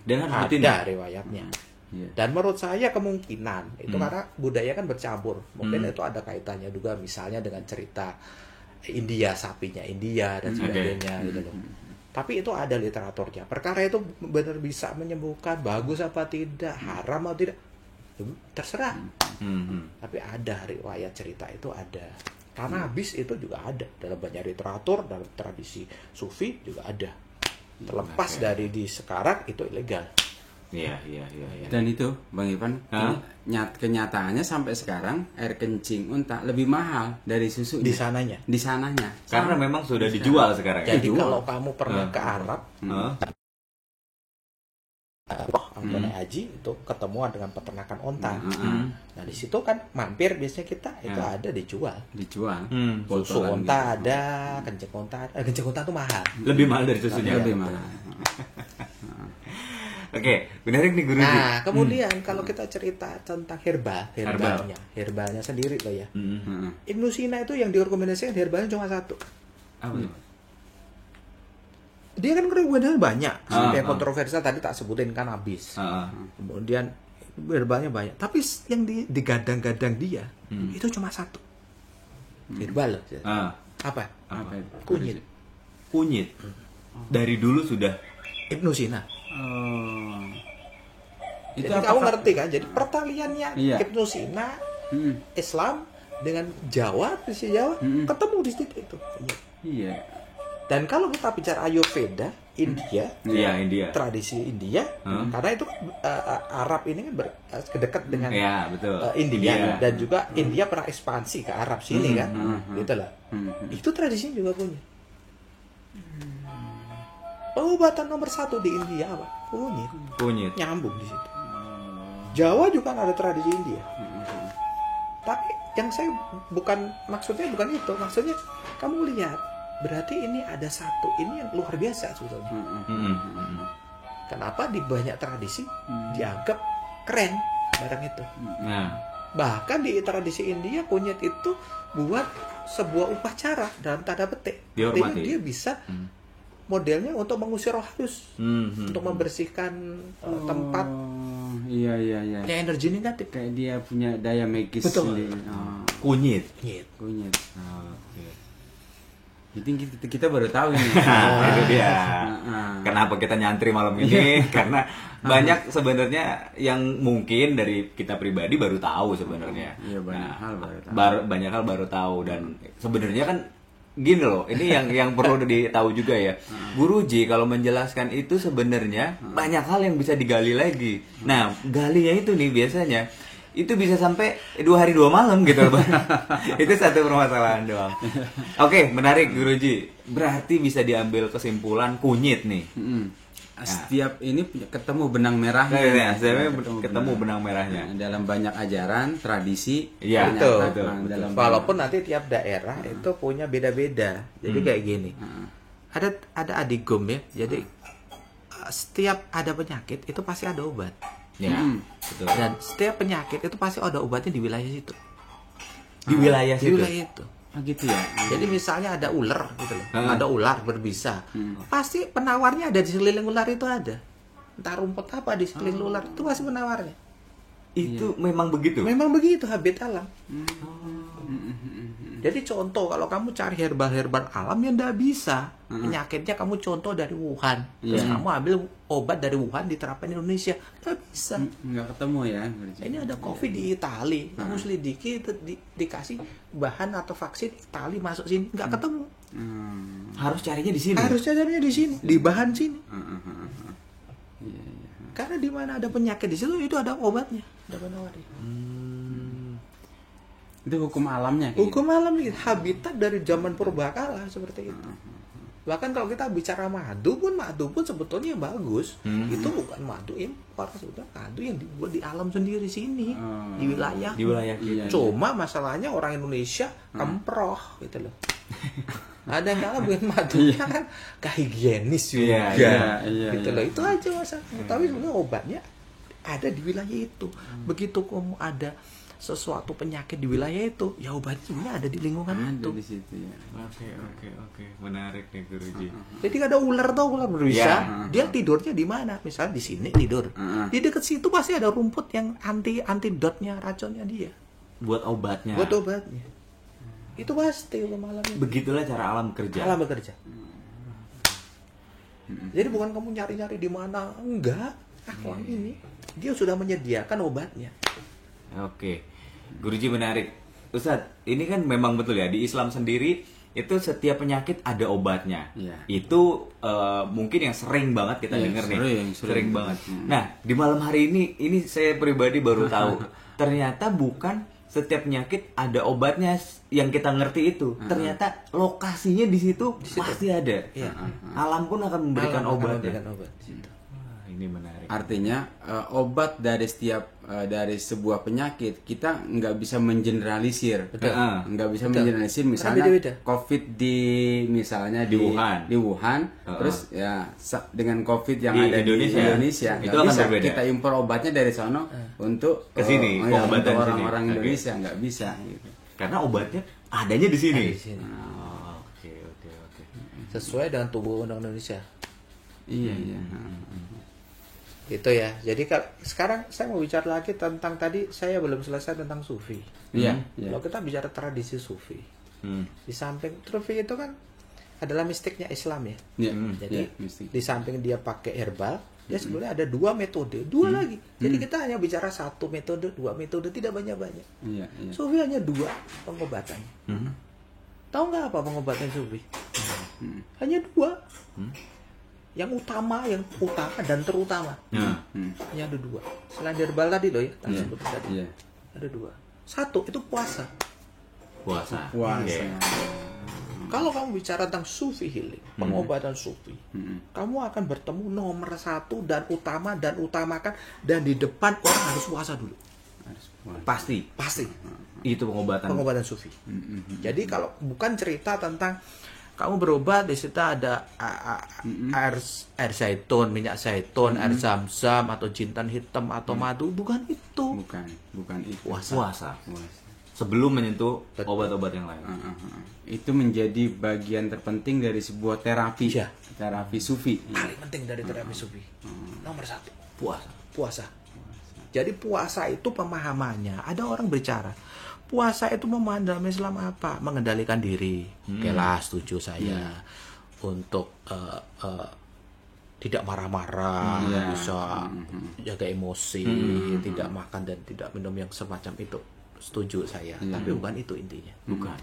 Dengan ada riwayatnya. Iya. Dan menurut saya kemungkinan itu karena budaya kan bercampur, mungkin itu ada kaitannya juga misalnya dengan cerita India, sapinya India dan sebagainya gitu loh. Tapi itu ada literaturnya. Perkara itu benar bisa menyembuhkan, bagus apa tidak, haram atau tidak, terserah. Tapi ada riwayat cerita itu ada. Kanabis itu juga ada dalam banyak literatur, dalam tradisi sufi juga ada. Terlepas dari di sekarang itu ilegal. Iya. Dan itu Bang Ivan, kenyataannya sampai sekarang air kencing unta lebih mahal dari susu Di sananya. Karena memang sudah dijual sekarang. Jadi kalau kamu pernah ke Arab, naik haji itu ketemuan dengan peternakan onta. Nah di situ kan mampir biasanya kita itu ada dijual. Susu onta ada, kencing onta ada. Kencing onta tuh mahal. Lebih mahal dari susunya. Lebih mahal. Oke, menarik nih Guruji. Nah, kemudian kalau kita cerita tentang herbalnya sendiri loh ya. Ibnu Sina itu yang direkomendasikan herbalnya cuma satu. Apa itu? Dia kan rekomendasinya banyak. Yang kontroversial tadi tak sebutin kanabis. Kemudian herbalnya banyak. Tapi yang digadang-gadang dia itu cuma satu. Herbal loh. Apa? Kunyit. Kunyit. Dari dulu sudah Ibnu Sina. Itu Jadi kamu ngerti kan? Jadi pertaliannya Ibnu Sina, Islam dengan Jawa, tradisi Jawa, ketemu di situ itu. Iya. Dan kalau kita bicara Ayurveda, India, tradisi India, karena itu Arab ini kan dekat dengan India, dan juga India pernah ekspansi ke Arab sini kan, gitu lah. Itu tradisinya juga punya. Pengobatan nomor 1 di India apa? Kunyit. Nyambung di situ. Jawa juga ada tradisi India. Tapi yang saya maksudnya bukan itu. Maksudnya kamu lihat, berarti ini ada satu ini yang luar biasa sebetulnya. Kenapa di banyak tradisi dianggap keren barang itu. Bahkan di tradisi India kunyit itu buat sebuah upacara dalam tanda petik. Artinya dia bisa modelnya untuk mengusir roh halus, untuk membersihkan tempat. Iya. Yang energi negatif. Kayak dia punya daya magis. Betul. Kunyit. Jadi kita baru tahu ini. Itu dia. Kenapa kita nyantri malam ini? Karena banyak sebenarnya yang mungkin dari kita pribadi baru tahu sebenarnya. Iya, banyak hal baru tahu. Banyak hal baru tahu dan sebenarnya kan gini loh, ini yang perlu ditahu juga ya. Guruji kalau menjelaskan itu sebenarnya banyak hal yang bisa digali lagi. Nah, galinya itu nih biasanya itu bisa sampai 2 hari 2 malam gitu loh. Itu satu permasalahan doang. Oke, menarik Guruji. Berarti bisa diambil kesimpulan kunyit nih. Setiap ini ketemu benang merahnya. Ketemu benang merahnya. Dalam banyak ajaran, tradisi. Iya, betul. Walaupun nanti tiap daerah itu punya beda-beda. Jadi kayak gini. Ada adigum ya. Jadi setiap ada penyakit itu pasti ada obat. Ya, betul. Dan setiap penyakit itu pasti ada obatnya di wilayah situ. Di wilayah Di wilayah itu. Gitu ya. Jadi misalnya ada ular gitu loh. Ada ular berbisa. Pasti penawarnya ada di sekeliling ular itu ada. Entah rumput apa di sekeliling ular itu pasti penawarnya. Itu memang begitu. Memang begitu habitat alam. Jadi contoh kalau kamu cari herbal alam yang nggak bisa, penyakitnya kamu contoh dari Wuhan, terus kamu ambil obat dari Wuhan diterapkan di Indonesia, nggak bisa. Nggak ketemu ya. Ini ada COVID di Itali, kamu selidiki dikasih bahan atau vaksin Itali masuk sini, nggak ketemu. Harus carinya di sini. Harus carinya di sini, di bahan sini. Karena di mana ada penyakit di situ itu ada obatnya, ada penawarnya. Itu hukum alamnya. kayak Hukum alam itu habitat dari zaman purbakala seperti itu. Bahkan kalau kita bicara madu pun sebetulnya bagus. Itu bukan madu impor, sebetulnya madu yang dibuat di alam sendiri sini, di wilayah. Di wilayah kita. Iya. Cuma masalahnya orang Indonesia kemproh gitu loh. Ada yang kalah bukan madunya kan kehigienis juga, iya, gitu iya. loh. Itu aja masalahnya. Tapi sebenarnya obatnya ada di wilayah itu. Begitu kamu ada sesuatu penyakit di wilayah itu, ya obatnya sebenarnya ada di lingkungan Ada itu. di situ ya. Oke. Menarik nih Guruji. Jadi ada ular berbisa, Ya. dia tidurnya di mana? Misalnya di sini tidur. Di dekat situ pasti ada rumput yang antidotnya, racunnya dia. Buat obatnya. Buat obatnya. Itu pasti malamnya. Begitulah cara alam kerja. Alam bekerja. Jadi bukan kamu nyari-nyari di mana, enggak. Alam ini dia sudah menyediakan obatnya. Oke, Guruji menarik. Ustadz, ini kan memang betul ya, di Islam sendiri itu setiap penyakit ada obatnya. Iya. Itu mungkin yang sering banget kita Iya, dengar nih. sering Sering banget. banget. Nah, di malam hari ini saya pribadi baru tahu. Ternyata bukan setiap penyakit ada obatnya yang kita ngerti itu. Ternyata lokasinya di situ pasti ada. Iya. Alam pun akan memberikan Alam akan obatnya. memberikan obat. Wah, ini menarik. Artinya obat dari dari sebuah penyakit kita nggak bisa mengeneralisir. Betul. Nggak bisa Betul. mengeneralisir misalnya beda-beda. COVID misalnya Di Wuhan. di Wuhan, terus ya dengan COVID yang Di ada Indonesia. di Indonesia Itu nggak akan bisa berbeda. kita impor obatnya dari sono untuk Ke sini, ya, pengobatan untuk sini. orang-orang Oke. Indonesia nggak bisa gitu. Karena obatnya adanya di sini. Ada di sini. Oh, oke. Sesuai dengan tubuh undang Indonesia. Iya iya. Gitu ya. Jadi sekarang saya mau bicara lagi tentang tadi saya belum selesai tentang sufi. Iya. iya. Kalau kita bicara tradisi sufi, Hmm. di samping sufi itu kan adalah mistiknya Islam ya. Iya. Jadi iya, mistik. di samping dia pakai herbal, dia sebenarnya ada dua metode, dua lagi. Jadi kita hanya bicara satu metode, dua metode, tidak banyak-banyak. Iya iya. Sufi hanya dua pengobatan. Hmm. Tahu nggak apa pengobatan sufi? Hanya dua. Yang utama dan terutama. Nah, Hanya ada dua. Selain herbal tadi loh ya, tak Iya. sebut tadi. Iya. Ada dua. Satu itu puasa. puasa. Puasa. Oke. Kalau kamu bicara tentang sufi healing, pengobatan sufi, kamu akan bertemu nomor satu dan utamakan dan di depan orang harus puasa dulu. Harus puasa. Pasti. Pasti. Itu pengobatan. Sufi. Jadi kalau bukan cerita tentang kamu berobat di situ ada air zaitun, minyak zaitun, air zam-zam atau jintan hitam atau madu, bukan itu. Bukan itu. Puasa. Puasa. Sebelum menyentuh obat-obat yang lain. Itu menjadi bagian terpenting dari sebuah terapi. Iya. Terapi sufi. Paling penting dari terapi sufi. Nomor satu, Puasa. puasa. Jadi puasa itu pemahamannya. Ada orang bicara, puasa itu memahami dalam Islam apa? Mengendalikan diri. Kelas setuju saya. Untuk tidak marah-marah, bisa jaga emosi, tidak makan dan tidak minum yang semacam itu. Setuju saya. Tapi bukan itu intinya. Bukan.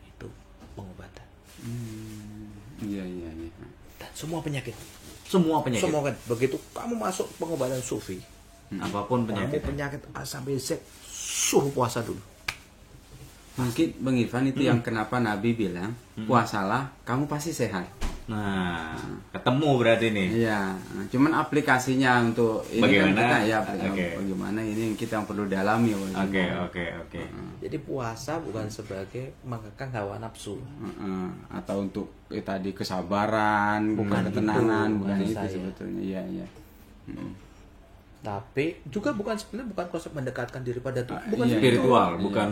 Itu pengobatan. Iya iya iya. Dan semua penyakit. Semua penyakit. Semua kan. Begitu kamu masuk pengobatan sufi, Apapun penyakit. penyakit A sampai Z, suruh puasa dulu. Mungkin Bang Irfan itu yang kenapa Nabi bilang puasalah, kamu pasti sehat. Nah, ketemu berarti nih. Iya, cuman aplikasinya untuk ini Bagaimana? kan kita ya Oke. bagaimana ini yang kita yang perlu dalami ya. Bang. Oke. Jadi puasa bukan sebagai mengekang hawa nafsu. Atau untuk tadi kesabaran, Bukan ketenangan, itu, bukan menurut itu saya. sebetulnya. Iya iya. Tapi juga sebenarnya bukan konsep mendekatkan diri pada Tuhan. Bukan iya. itu. Spiritual, bukan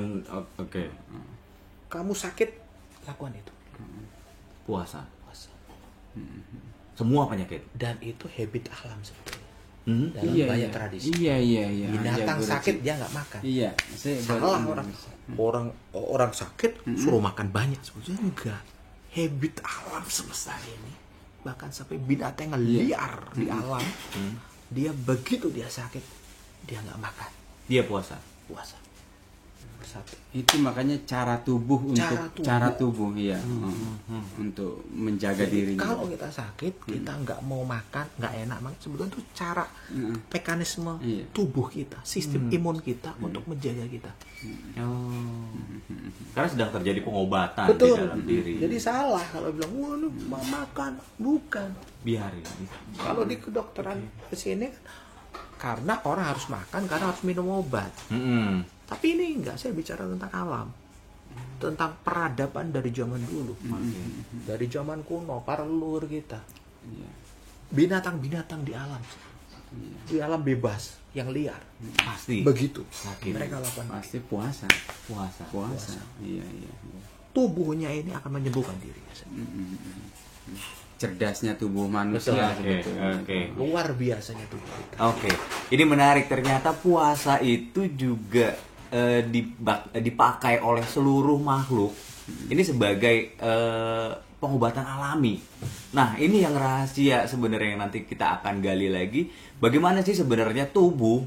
oke. Kamu sakit, lakukan itu. Puasa. Puasa. Semua penyakit. Dan itu habit alam sebetulnya. Dalam Iya, banyak iya. tradisi. Iya iya iya. Binatang Iya, sakit Guruji. dia nggak makan. Iya, saya Salah baru- orang sakit suruh makan banyak sebetulnya enggak. Habit alam semesta ini bahkan sampai binatang yang liar di alam dia begitu dia sakit dia nggak makan Dia puasa. puasa bersatu. Itu makanya cara tubuh untuk Cara tubuh ya. Untuk menjaga Jadi dirinya. kalau kita sakit, kita nggak mau makan, nggak enak makan, sebetulnya itu cara mekanisme Iya. tubuh kita, sistem imun kita untuk menjaga kita. Oh. Karena sedang terjadi pengobatan di Betul. dalam diri. Jadi salah kalau bilang, wah lu mau makan, bukan. Biarin. Kalau di kedokteran kesini karena orang harus makan, karena harus minum obat. Mm-mm. Tapi ini enggak, saya bicara tentang alam, tentang peradaban dari zaman dulu, dari zaman kuno, para leluhur kita, Iya. binatang-binatang di alam bebas yang liar, Pasti. begitu Yakin. mereka lakukan. Pasti puasa. Puasa. Iya, iya. Tubuhnya ini akan menyembuhkan dirinya sendiri. Cerdasnya tubuh manusia Betul. sebetulnya. Oke. Luar biasanya tubuh kita. Oke, ini menarik. Ternyata puasa itu juga dipakai oleh seluruh makhluk. Ini sebagai pengobatan alami. Nah, ini yang rahasia sebenarnya yang nanti kita akan gali lagi. Bagaimana sih sebenarnya tubuh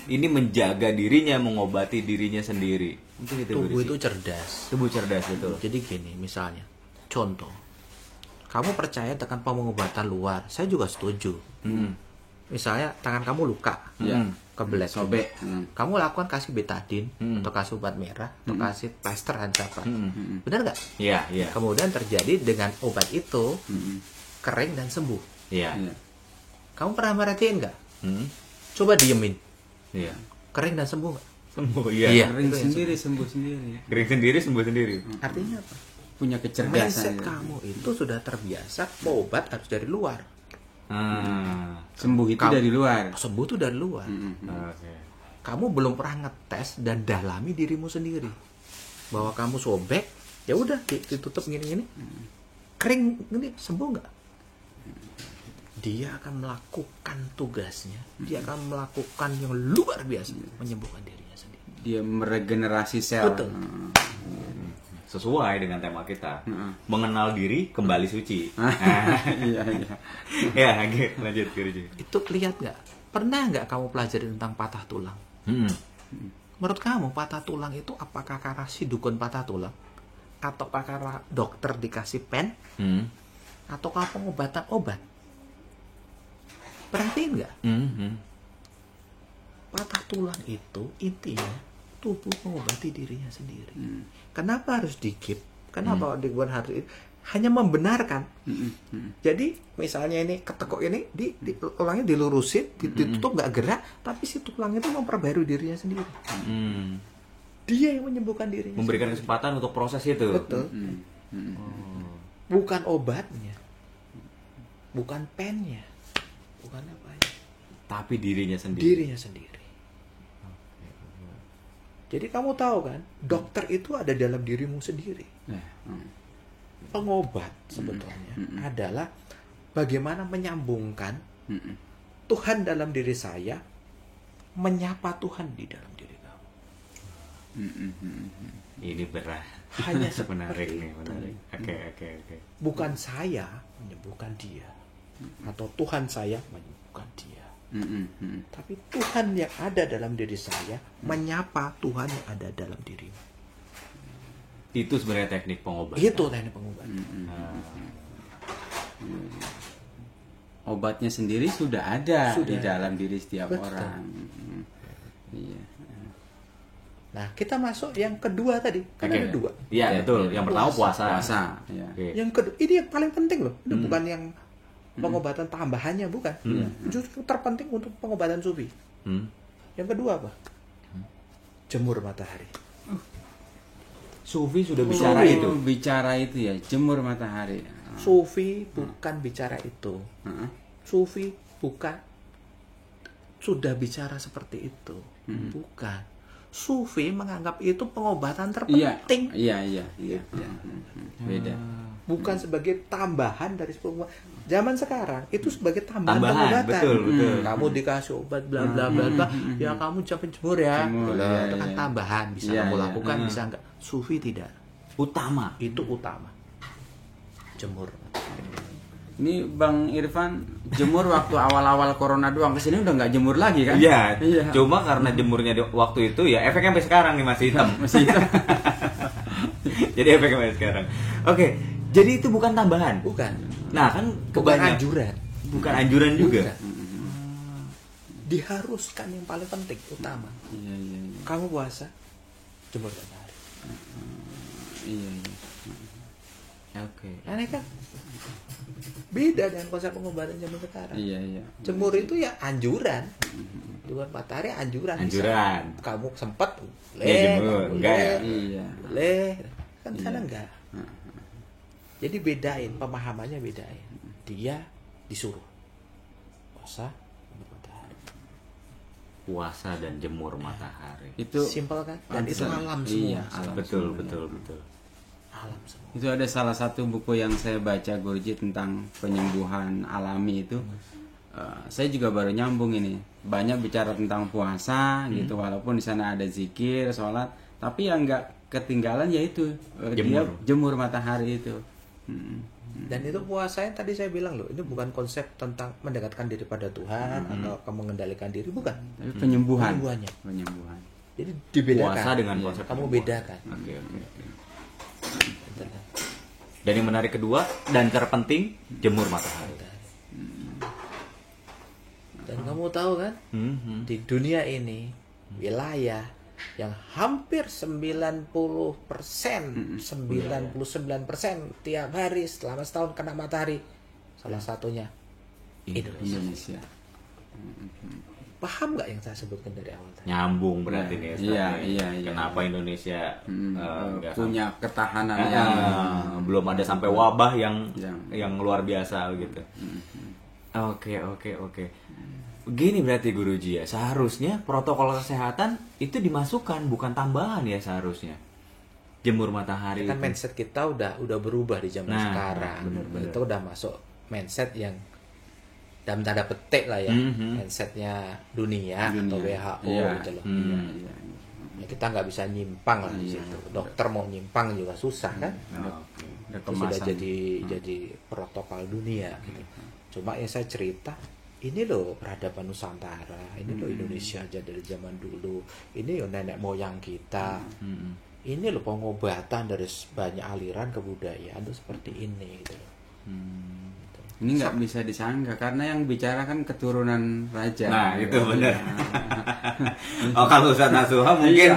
ini menjaga dirinya, mengobati dirinya sendiri? Mungkin itu Tubuh Rizky. itu cerdas. Tubuh cerdas, betul. Jadi gini, misalnya, contoh, kamu percaya dengan pengobatan luar, saya juga setuju. Misalnya tangan kamu luka, Iya. kebelet, Sobek. kamu lakukan kasih betadin atau kasih obat merah atau kasih plester hancapan, benar nggak? Iya, iya. Kemudian terjadi dengan obat itu kering dan sembuh. Iya. Iya. Kamu pernah merhatiin nggak? Hmm? Coba diemin, Iya. kering dan sembuh nggak? Sembuh, iya. Iya. Kering Itu yang sendiri, sembuh sendiri. Kering sendiri, sembuh sendiri. Artinya apa? Punya Mindset kecerdasan. ya. kamu itu sudah terbiasa obat harus dari luar. Sembuh itu Kamu- dari luar. Sembuh itu dari luar. Oke. Kamu belum pernah ngetes dan dalami dirimu sendiri bahwa kamu sobek, ya udah ditutup gini-gini, kering gini, sembuh nggak? Dia akan melakukan tugasnya, dia akan melakukan yang luar biasa, menyembuhkan dirinya sendiri. Dia meregenerasi sel. Betul. Sesuai dengan tema kita, mengenal diri kembali suci. Iya, iya. Ya, oke, lanjut Guruji. Itu lihat nggak? Pernah nggak kamu pelajari tentang patah tulang? Menurut kamu patah tulang itu apakah karena si dukun patah tulang, atau karena dokter dikasih pen, ataukah pengobatan obat? Perhatiin nggak? Patah tulang itu intinya tubuh mengobati dirinya sendiri. Kenapa harus dikip? Kenapa dikuan harus hanya membenarkan? Jadi misalnya ini ketekuk ini tulangnya dilurusin, ditutup nggak gerak, tapi si tulang itu memperbarui dirinya sendiri. Dia yang menyembuhkan dirinya. Memberikan kesempatan untuk proses itu. Betul. Bukan obatnya, bukan pennya, bukan apanya, Tapi dirinya sendiri. dirinya sendiri. Jadi kamu tahu kan, dokter itu ada dalam dirimu sendiri. Pengobat sebetulnya adalah bagaimana menyambungkan Tuhan dalam diri saya, menyapa Tuhan di dalam diri kamu. Ini berat. Hanya menarik seperti nih, itu. menarik. Oke. Bukan saya menyembuhkan dia, atau Tuhan saya menyembuhkan dia. Tapi Tuhan yang ada dalam diri saya menyapa Tuhan yang ada dalam dirimu. Itu sebenarnya teknik pengobatan. Itu teknik pengobatan. Obatnya sendiri sudah ada Sudah di ada. dalam diri setiap Betul. orang. Iya. Nah, kita masuk yang kedua tadi. Kan Oke. ada dua. Iya, betul. Yang pertama puasa. Puasa. Ya. Oke. Yang kedua, ini yang paling penting loh. Ini bukan yang pengobatan tambahannya, bukan. Justru terpenting untuk pengobatan sufi. Yang kedua apa? Jemur matahari. Sufi sudah Bicara bicara itu, itu. bicara itu ya, jemur matahari. Sufi bukan bicara itu. Sufi bukan sudah bicara seperti itu. Bukan. Sufi menganggap itu pengobatan Iya, terpenting. iya. Beda. Bukan sebagai tambahan dari pengobatan. Zaman sekarang itu sebagai tambahan Tambahan, pengobatan. betul. Kamu dikasih obat bla bla bla bla, ya kamu jemur ya. Jemur, Loh, iya, itu kan iya. tambahan bisa Iya, kamu iya. lakukan, bisa enggak. Sufi tidak. Utama. Itu utama. Jemur. Ini Bang Irfan jemur waktu awal-awal corona doang, kesini udah nggak jemur lagi kan? Iya. Cuma karena jemurnya waktu itu ya efeknya sampai sekarang nih masih hitam. Masih hitam. Jadi efeknya sampai sekarang. Oke, jadi itu bukan tambahan. Bukan. Nah, kan Bukan kebanyakan anjuran. bukan anjuran juga. Bukan. Diharuskan yang paling penting utama. Iya, iya, iya. Kamu puasa, jemur matahari. Iya, iya. Oke. Aneh kan? Beda dengan konsep pengobatan zaman sekarang. Iya, iya. Jemur itu ya anjuran. Jemur matahari anjuran. Anjuran. Bisa. Kamu sempat Ya, jemur. Enggak ya? Iya. boleh. Kan sana enggak. Jadi bedain, pemahamannya bedain. Dia disuruh puasa, jemur matahari. Puasa dan jemur matahari. Itu Simpel kan? Dan itu alam semua. Iya, alam Betul, semua. betul, betul. Alam semua. Itu ada salah satu buku yang saya baca Guruji tentang penyembuhan alami itu. Saya juga baru nyambung ini. Banyak bicara tentang puasa gitu, walaupun di sana ada zikir, sholat, tapi yang nggak ketinggalan yaitu dia jemur matahari itu. Dan itu puasa yang tadi saya bilang loh, ini bukan konsep tentang mendekatkan diri pada Tuhan atau mengendalikan diri, bukan. Tapi penyembuhan. Penyembuhannya. Penyembuhan. Jadi dibedakan. Puasa dengan konsep kamu penyembuhan. bedakan. Oke, oke, oke. Dan yang menarik kedua dan terpenting, jemur matahari. Dan kamu tahu kan, di dunia ini wilayah yang hampir 90%, 99% tiap hari selama setahun kena matahari. Salah satunya Indonesia. Indonesia. Paham nggak yang saya sebutkan dari awal tadi? Nyambung berarti nih. Ustaz, Iya, nih. iya, iya. Kenapa Indonesia nggak Punya ketahanan belum ada sampai wabah yang Yang- luar biasa gitu. Oke, oke, oke. Begini berarti Guruji ya, seharusnya protokol kesehatan itu dimasukkan bukan tambahan ya seharusnya. Jemur matahari Kan itu. mindset kita udah berubah di zaman Nah, sekarang. bener-bener. Itu udah masuk mindset yang dalam tanda petik lah ya, mindsetnya dunia, atau WHO Iya. gitu loh. Iya, iya. Ya, kita nggak bisa nyimpang lah di situ. Dokter mau nyimpang juga susah kan. Oke. Ada Itu sudah kemasan. jadi protokol dunia gitu. Cuma yang saya cerita, ini loh peradaban Nusantara, ini loh Indonesia aja dari zaman dulu, ini loh nenek moyang kita, ini loh pengobatan dari banyak aliran kebudayaan tuh seperti ini gitu loh. Ini nggak bisa disangka karena yang bicara kan keturunan raja. Nah, itu benar. Oh, kalau Ustaz Nasuha mungkin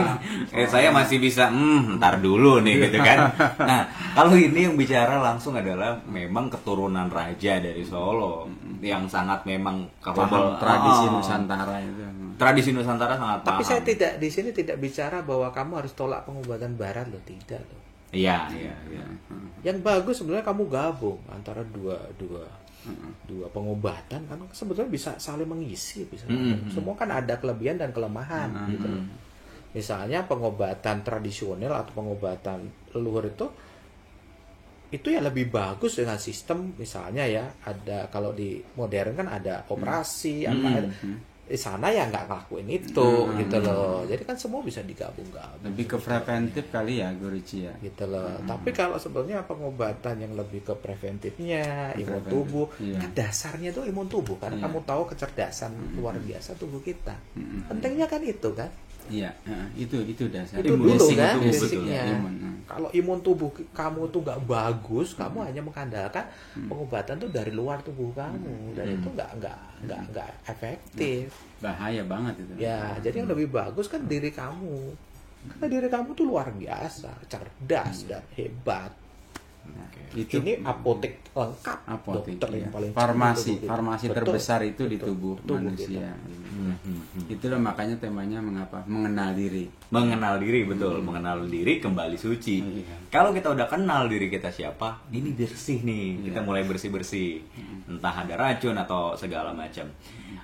saya masih bisa ntar dulu nih gitu kan. Nah, kalau ini yang bicara langsung adalah memang keturunan raja dari Solo yang sangat memang Paham capable tradisi Nusantara itu. Tradisi Nusantara sangat Tapi paham. saya tidak di sini tidak bicara bahwa kamu harus tolak pengobatan barat loh, tidak loh. Iya, iya, iya. Yang bagus sebenarnya kamu gabung antara dua pengobatan, kan sebetulnya bisa saling mengisi, bisa. Semua kan ada kelebihan dan kelemahan gitu loh. Misalnya pengobatan tradisional atau pengobatan leluhur itu ya lebih bagus dengan sistem, misalnya ya ada, kalau di modern kan ada operasi di sana ya nggak ngelakuin itu gitu loh. Jadi kan semua bisa digabung-gabung Lebih ke preventif kali ya Guruji ya. gitu loh. Tapi kalau sebenarnya pengobatan yang lebih ke preventifnya, imun tubuh, Iya. kan dasarnya itu imun tubuh, karena kamu tahu kecerdasan luar biasa tubuh kita. Pentingnya kan itu kan. Iya, itu dasar. Itu dulu Basic kan tubuh, basicnya. betul, imun. Kalau imun tubuh kamu tuh nggak bagus, kamu hanya mengandalkan pengobatan tuh dari luar tubuh kamu, dan itu nggak efektif. Bahaya banget itu. Ya, jadi yang lebih bagus kan diri kamu. Karena diri kamu tuh luar biasa, cerdas dan hebat. Itu Ini apotek lengkap, apotek, dokter iya. yang paling Farmasi, canggih, farmasi betul. terbesar itu di Betul. tubuh Tubuh manusia. Itulah makanya temanya mengapa mengenal diri. Mengenal diri, betul. Mengenal diri kembali suci. Kalau kita udah kenal diri kita siapa, ini bersih nih. Kita mulai bersih-bersih. Entah ada racun atau segala macam.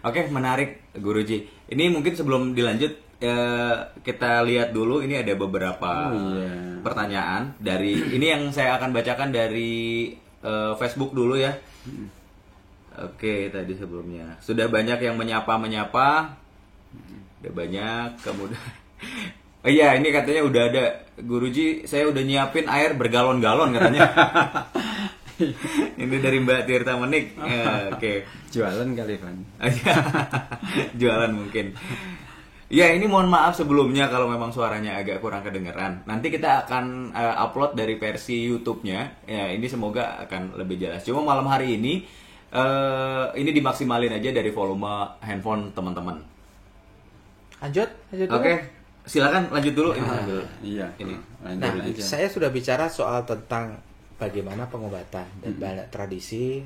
Oke, menarik Guruji. Ini mungkin sebelum dilanjut, kita lihat dulu. Ini ada beberapa pertanyaan dari ini yang saya akan bacakan dari Facebook dulu ya. Oke, tadi sebelumnya sudah banyak yang menyapa. Udah banyak, kemudian oh iya, ini katanya udah ada Guruji, saya udah nyiapin air bergalon-galon katanya. Ini dari Mbak Tirta Menik. Oke. Jualan kali, Van. Jualan mungkin. Ya, ini mohon maaf sebelumnya kalau memang suaranya agak kurang kedengeran. Nanti kita akan upload dari versi YouTube-nya. Ya, ini semoga akan lebih jelas. Cuma malam hari ini dimaksimalin aja dari volume handphone teman-teman. Lanjut dulu. Oke, silakan lanjut dulu. Ini sambil Iya. ini. Nah, Lanjut aja. saya sudah bicara soal tentang bagaimana pengobatan dan banyak tradisi.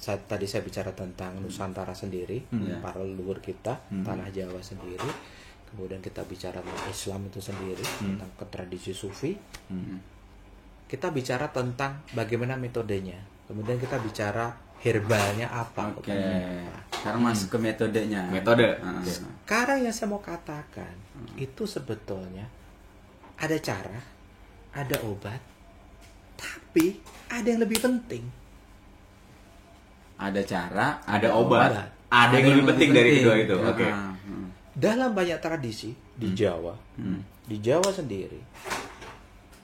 Tadi saya bicara tentang Nusantara sendiri, para leluhur kita, tanah Jawa sendiri. Kemudian kita bicara tentang Islam itu sendiri, tentang tradisi Sufi. Kita bicara tentang bagaimana metodenya. Kemudian kita bicara herbalnya apa. Oke. Sekarang masuk ke metodenya. Metode. Sekarang yang saya mau katakan itu sebetulnya ada cara, ada obat, tapi ada yang lebih penting. Ada cara, Ada obat. Ada yang lebih penting dari kedua itu. Oke. Dalam banyak tradisi di Jawa, di Jawa sendiri,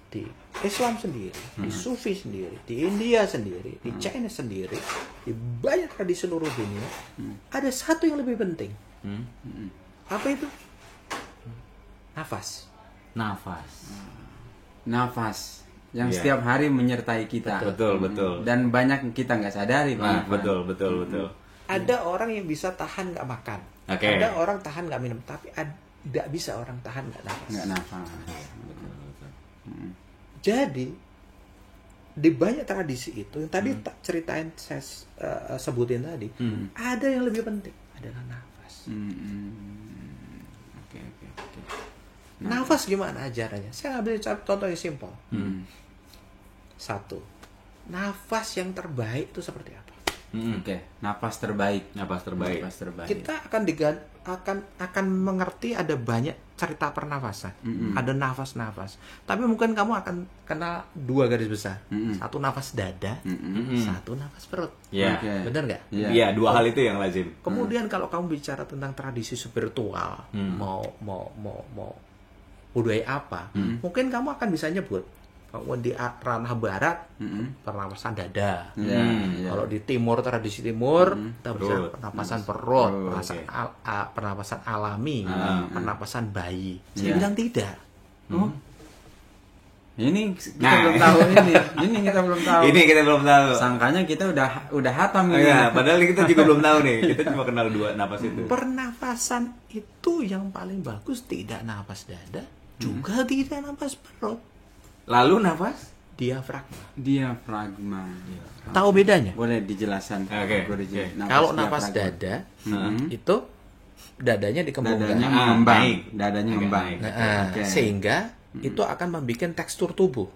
di Islam sendiri, di Sufi sendiri, di India sendiri, di China sendiri, di banyak tradisi seluruh dunia, ada satu yang lebih penting. Apa itu? Nafas. Nafas yang Iya. setiap hari menyertai kita. Betul. Dan banyak kita nggak sadari, Nah, Pak. betul. Ada orang yang bisa tahan nggak makan. Oke. Ada orang tahan nggak minum, tapi tidak bisa orang tahan nggak nafas. Nggak nafas. Jadi di banyak tradisi itu yang tadi tak ceritain saya sebutin tadi, ada yang lebih penting adalah nafas. Oke. Nafas gimana ajarannya? Saya ambil contoh yang simpel. Satu, nafas yang terbaik itu seperti apa? Oke, nafas terbaik. Nafas terbaik. Nafas terbaik. Kita akan mengerti ada banyak cerita pernafasan. Ada nafas-nafas. Tapi mungkin kamu akan kenal dua garis besar. Satu nafas dada, satu nafas perut. Ya. Oke. Bener nggak? Iya. Iya, dua hal itu yang lazim. Kemudian kalau kamu bicara tentang tradisi spiritual, mau budaya apa, mungkin kamu akan bisa nyebut. Kalau di ranah barat, pernapasan dada. Iya. Kalau di timur, tradisi timur, kita bisa Perut. pernapasan perut, Perut, pernapasan alami, pernapasan bayi. Iya. Saya bilang tidak. Oh. Ini kita Nah. belum tahu ini. Ini kita belum tahu. Ini kita belum tahu. Sangkanya kita udah hatam Oh, ini. iya, padahal kita juga belum tahu nih. Kita cuma kenal dua napas itu. Pernapasan itu yang paling bagus tidak nafas dada, juga tidak nafas perut, Lalu nafas? diafragma. Diafragma. Tahu bedanya? Boleh dijelaskan? Oke, Guru? oke. Kalau nafas diafragma. dada itu dadanya dikembangkan. Dadanya Ah, mengembang. naik. Dadanya Agak ngembang. naik. Nah, Oke. sehingga itu akan membuat tekstur tubuh.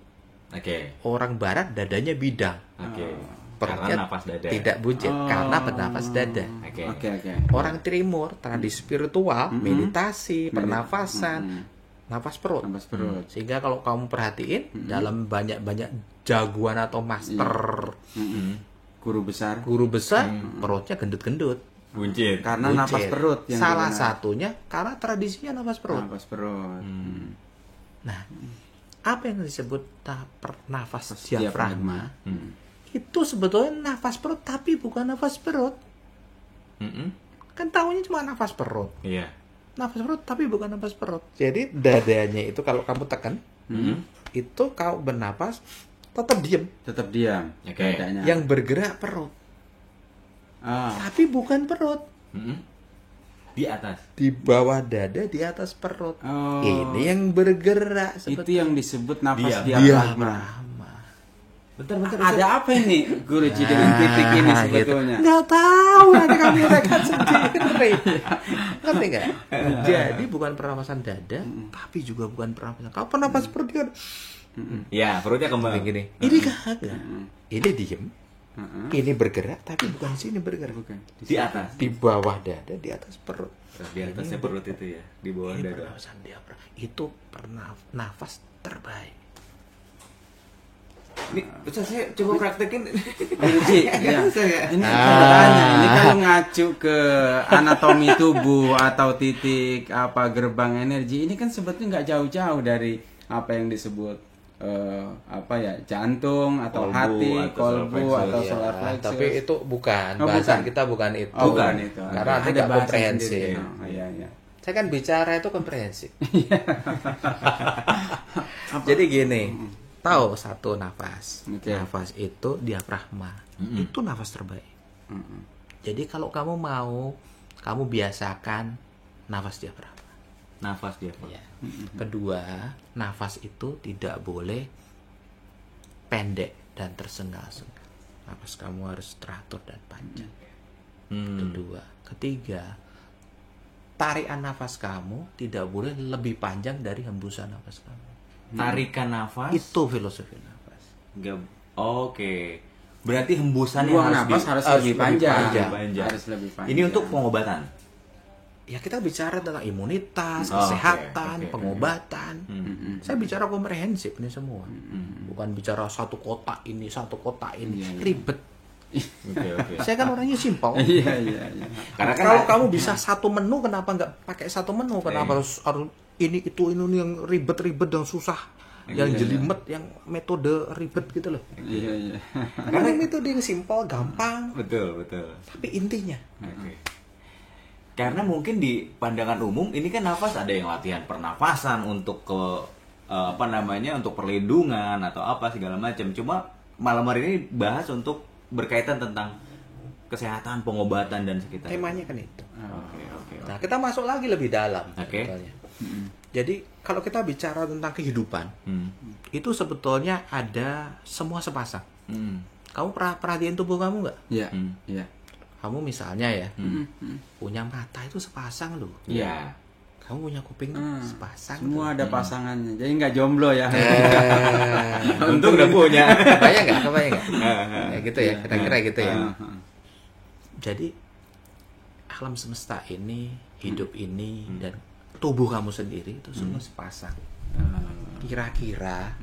Oke. Orang barat dadanya bidang, Oke. perutnya Karena nafas dada. tidak buncit karena bernafas dada. Oke. Oke. Orang timur tradisi spiritual, meditasi, pernafasan, nafas perut. Nafas perut. Sehingga kalau kamu perhatiin dalam banyak-banyak jagoan atau master Guru besar. guru besar, perutnya gendut-gendut. Buncit. Karena Buncit. nafas perut yang Salah digunakan. satunya karena tradisinya nafas perut. Nafas perut. Nah, apa yang disebut nafas diafragma? Itu sebetulnya nafas perut tapi bukan nafas perut. Kan tahunya cuma nafas perut. Iya. Nafas perut tapi bukan nafas perut. Jadi dadanya itu kalau kamu tekan, itu kau bernapas tetap diam. Tetap diam. Oke. Dadanya. Yang bergerak perut, Ah. tapi bukan perut. Di atas. Di bawah dada, di atas perut. Oh. Ini yang bergerak Itu yang disebut nafas Diam. diafragma. Bentar. Ada apa ini Guru dengan titik ini sebetulnya? Nggak tahu, nanti kamu rekan sendiri. Ngerti nggak? Jadi bukan pernapasan dada, tapi juga bukan pernapasan. Kalau pernapasan perut kan Ya, perutnya kembang. gini. Ini kagak. Ini diem. Ini bergerak, tapi bukan sini bergerak. Bukan. Di atas. Di bawah dada, di atas perut. Di atasnya perut itu ya, di bawah Ini dada. pernapasan diafragma. Itu nafas terbaik. Ini bisa saya coba praktekin. Guruji, ya. Ini bertanya, ini kalau ngacu ke anatomi tubuh atau titik apa gerbang energi, ini kan sebetulnya nggak jauh-jauh dari apa yang disebut apa ya, jantung atau Kolbu hati, atau solar kolbu plexus. atau Iya, solar plexus. tapi itu bukan, Oh, bahasan bukan. kita bukan itu. Oh, bukan itu. Karena nanti Ada nggak bahasan komprehensif. sendiri. Oh, iya, iya. Saya kan bicara itu komprehensif. Jadi gini, tahu satu nafas. Oke. Nafas itu diafragma. Itu nafas terbaik. Jadi kalau kamu mau, kamu biasakan nafas diafragma. Nafas dia. Ya. Kedua, nafas itu tidak boleh pendek dan tersengal-sengal. Nafas kamu harus teratur dan panjang. Kedua, ketiga, tarikan nafas kamu tidak boleh lebih panjang dari hembusan nafas kamu. Tarikan nafas. Itu filosofi nafas. Oke. Berarti hembusan Buang yang nafas harus lebih panjang. Harus lebih panjang. Ini untuk pengobatan. Ya kita bicara tentang imunitas, Oh, kesehatan, oke. pengobatan. Saya bicara komprehensif ini semua. Bukan bicara satu kotak ini, ribet. Oke. Saya kan orangnya simpel. Iya, iya, iya. Karena kan Kalau kamu bisa satu menu, kenapa nggak pakai satu menu? Kenapa harus ini yang ribet-ribet dan susah, yang jelimet, yang metode ribet gitu loh. Iya, iya. Karena metode yang simpel, gampang, betul. tapi intinya. Oke. Karena mungkin di pandangan umum ini kan nafas ada yang latihan pernafasan untuk untuk perlindungan atau apa segala macam. Cuma malam hari ini bahas untuk berkaitan tentang kesehatan, pengobatan dan sekitar. Temanya kan itu. Oke. Nah, kita masuk lagi lebih dalam. Oke. sebetulnya. Jadi kalau kita bicara tentang kehidupan, Hmm. itu sebetulnya ada semua sepasang. Hmm. Kamu pernah perhatiin tubuh kamu nggak? Iya, Hmm. iya. Kamu misalnya ya, punya mata itu sepasang loh. Iya. Kamu punya kuping sepasang. Semua ada pasangannya. Jadi nggak jomblo ya. Untung udah punya. Kebayang nggak? Ya gitu ya, kira-kira gitu ya. Jadi alam semesta ini, hidup ini, dan tubuh kamu sendiri itu semua sepasang. Kira-kira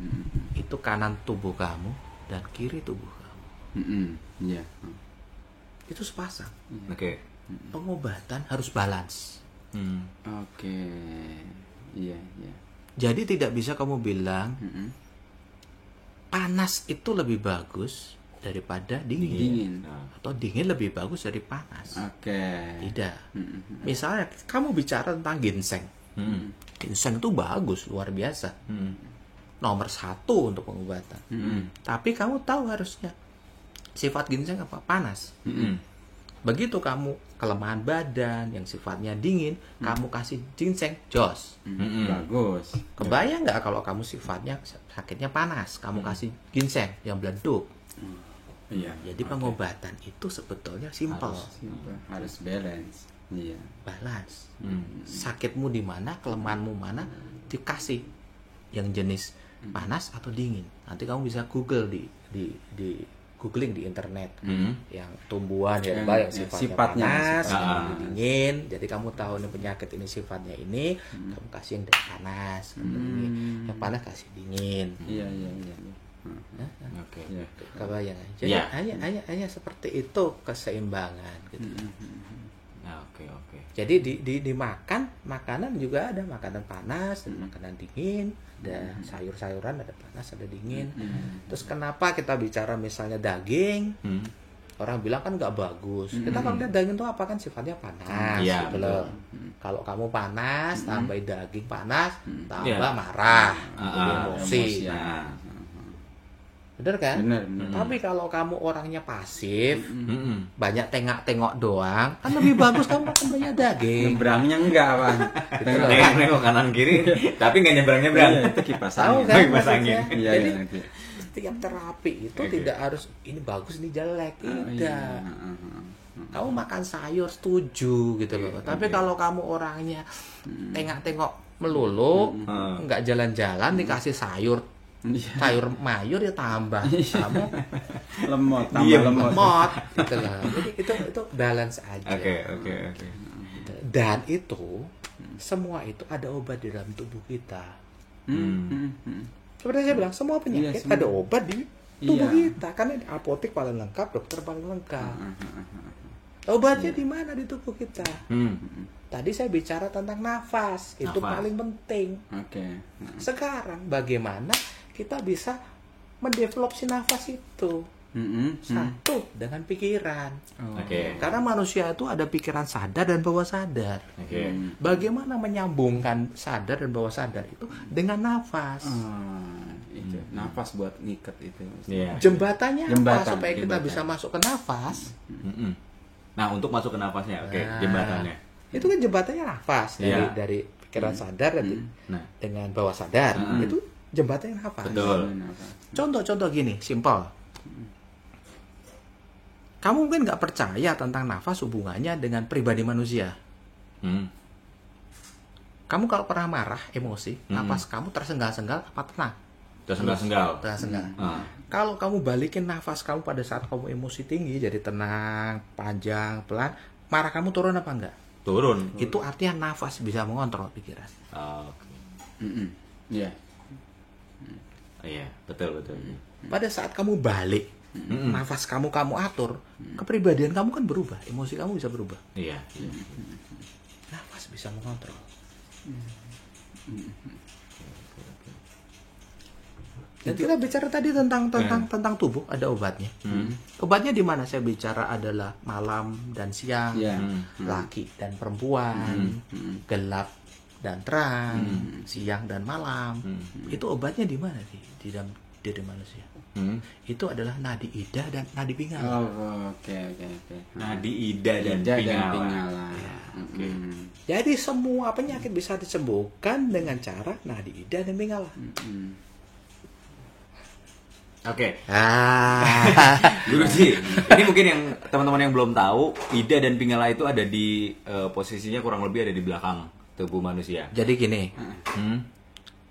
itu kanan tubuh kamu dan kiri tubuh kamu. Iya. Itu sepasang. Oke. Pengobatan harus balance. Hmm. Oke. Iya, iya. Jadi tidak bisa kamu bilang panas itu lebih bagus daripada dingin. Dingin. Atau dingin lebih bagus dari panas. Oke. Tidak. Misalnya kamu bicara tentang ginseng. Ginseng itu bagus, luar biasa. Nomor 1 untuk pengobatan. Tapi kamu tahu harusnya sifat ginseng apa? Panas. Begitu kamu kelemahan badan yang sifatnya dingin, kamu kasih ginseng, jos. Bagus. Kebayang nggak kalau kamu sifatnya sakitnya panas, kamu kasih ginseng yang beleduk. Iya. Jadi pengobatan itu sebetulnya simpel, Harus balance. Iya. balance. Sakitmu di mana, kelemahanmu mana, dikasih yang jenis panas atau dingin. Nanti kamu bisa Google di googling di internet yang tumbuhan herba yang sifatnya panas, yang dingin. Jadi kamu tahu nih penyakit ini sifatnya ini, kamu kasih yang panas, yang panas kasih dingin. Iya, iya, iya. Oke. Iya. Kebayang? Jadi Ya. hanya seperti itu keseimbangan gitu. Oke. Jadi di makanan juga ada makanan panas dan makanan dingin, ada sayur-sayuran ada panas ada dingin. Terus kenapa kita bicara misalnya daging? Orang bilang kan nggak bagus. Kita kalau lihat daging itu apa kan sifatnya panas, Iya, gitu loh. Kalau kamu panas, tambah daging panas, tambah Iya. marah, emosi. Nah. Bener kan? Bener. Tapi kalau kamu orangnya pasif, banyak tengok-tengok doang, kan lebih bagus kamu makan banyak daging. Nyebrangnya enggak, Bang. Nengok kanan kiri, tapi nggak nyebrang. Itu kipas Tahu angin. kan? Kipas angin. maksudnya? Iya, Jadi iya, nanti. setiap terapi itu tidak harus ini bagus ini jelek, Iya. tidak. Kamu makan sayur setuju gitu loh. Tapi kalau kamu orangnya tengok-tengok melulu, nggak jalan-jalan dikasih sayur sayur mayur ya tambah kamu Lemot, tambah Diem. lemot. lemot gitu lah. Jadi itu balance aja. Oke. Dan itu semua itu ada obat di dalam tubuh kita. Seperti saya bilang, semua penyakit Iya, semua. ada obat di tubuh Iya. kita. Karena apotek paling lengkap, dokter paling lengkap. Obatnya di mana di tubuh kita? Hmm. Tadi saya bicara tentang nafas, itu Nafas. paling penting. Oke. Sekarang bagaimana kita bisa mendevelop si nafas itu? Satu, dengan pikiran. Oke. Karena manusia itu ada pikiran sadar dan bawah sadar. Oke. Bagaimana menyambungkan sadar dan bawah sadar itu dengan nafas? Itu nafas buat ngiket itu. Iya. Jembatannya apa Jembatan, supaya kita jembatan. bisa masuk ke nafas? Mm-mm. Nah, untuk masuk ke nafasnya, oke, Nah, jembatannya. Itu kan jembatannya nafas Iya. dari pikiran sadar dan Nah, dengan bawah sadar. Itu jembatannya nafas. betul. Contoh-contoh gini, simpel. Kamu mungkin nggak percaya tentang nafas hubungannya dengan pribadi manusia. Hmm. Kamu kalau pernah marah, emosi, nafas kamu tersenggal-senggal apa tenang? Tersengal-sengal. Tersenggal. Ah. Kalau kamu balikin nafas kamu pada saat kamu emosi tinggi, jadi tenang, panjang, pelan, marah kamu turun apa enggak? Turun. Itu artinya nafas bisa mengontrol pikiran. Oke. Iya. Iya, betul. Pada saat kamu balik, nafas kamu atur, kepribadian kamu kan berubah, emosi kamu bisa berubah. Iya. Nafas bisa mengontrol. Dan kita bicara tadi tentang tubuh, ada obatnya. Obatnya di mana saya bicara adalah malam dan siang, Iya. laki dan perempuan, gelap dan terang, siang dan malam. Itu obatnya di mana di dalam diri manusia? Itu adalah nadi ida dan nadi pingala. Oh, oke. Nadi ida dan Ida pingala. pingala. Oke. Jadi semua penyakit bisa disembuhkan dengan cara nadi ida dan pingala. Oke. Ah. Guruji, ini mungkin yang teman-teman yang belum tahu, ida dan pingala itu ada di posisinya kurang lebih ada di belakang tubuh manusia. Jadi gini, Hmm.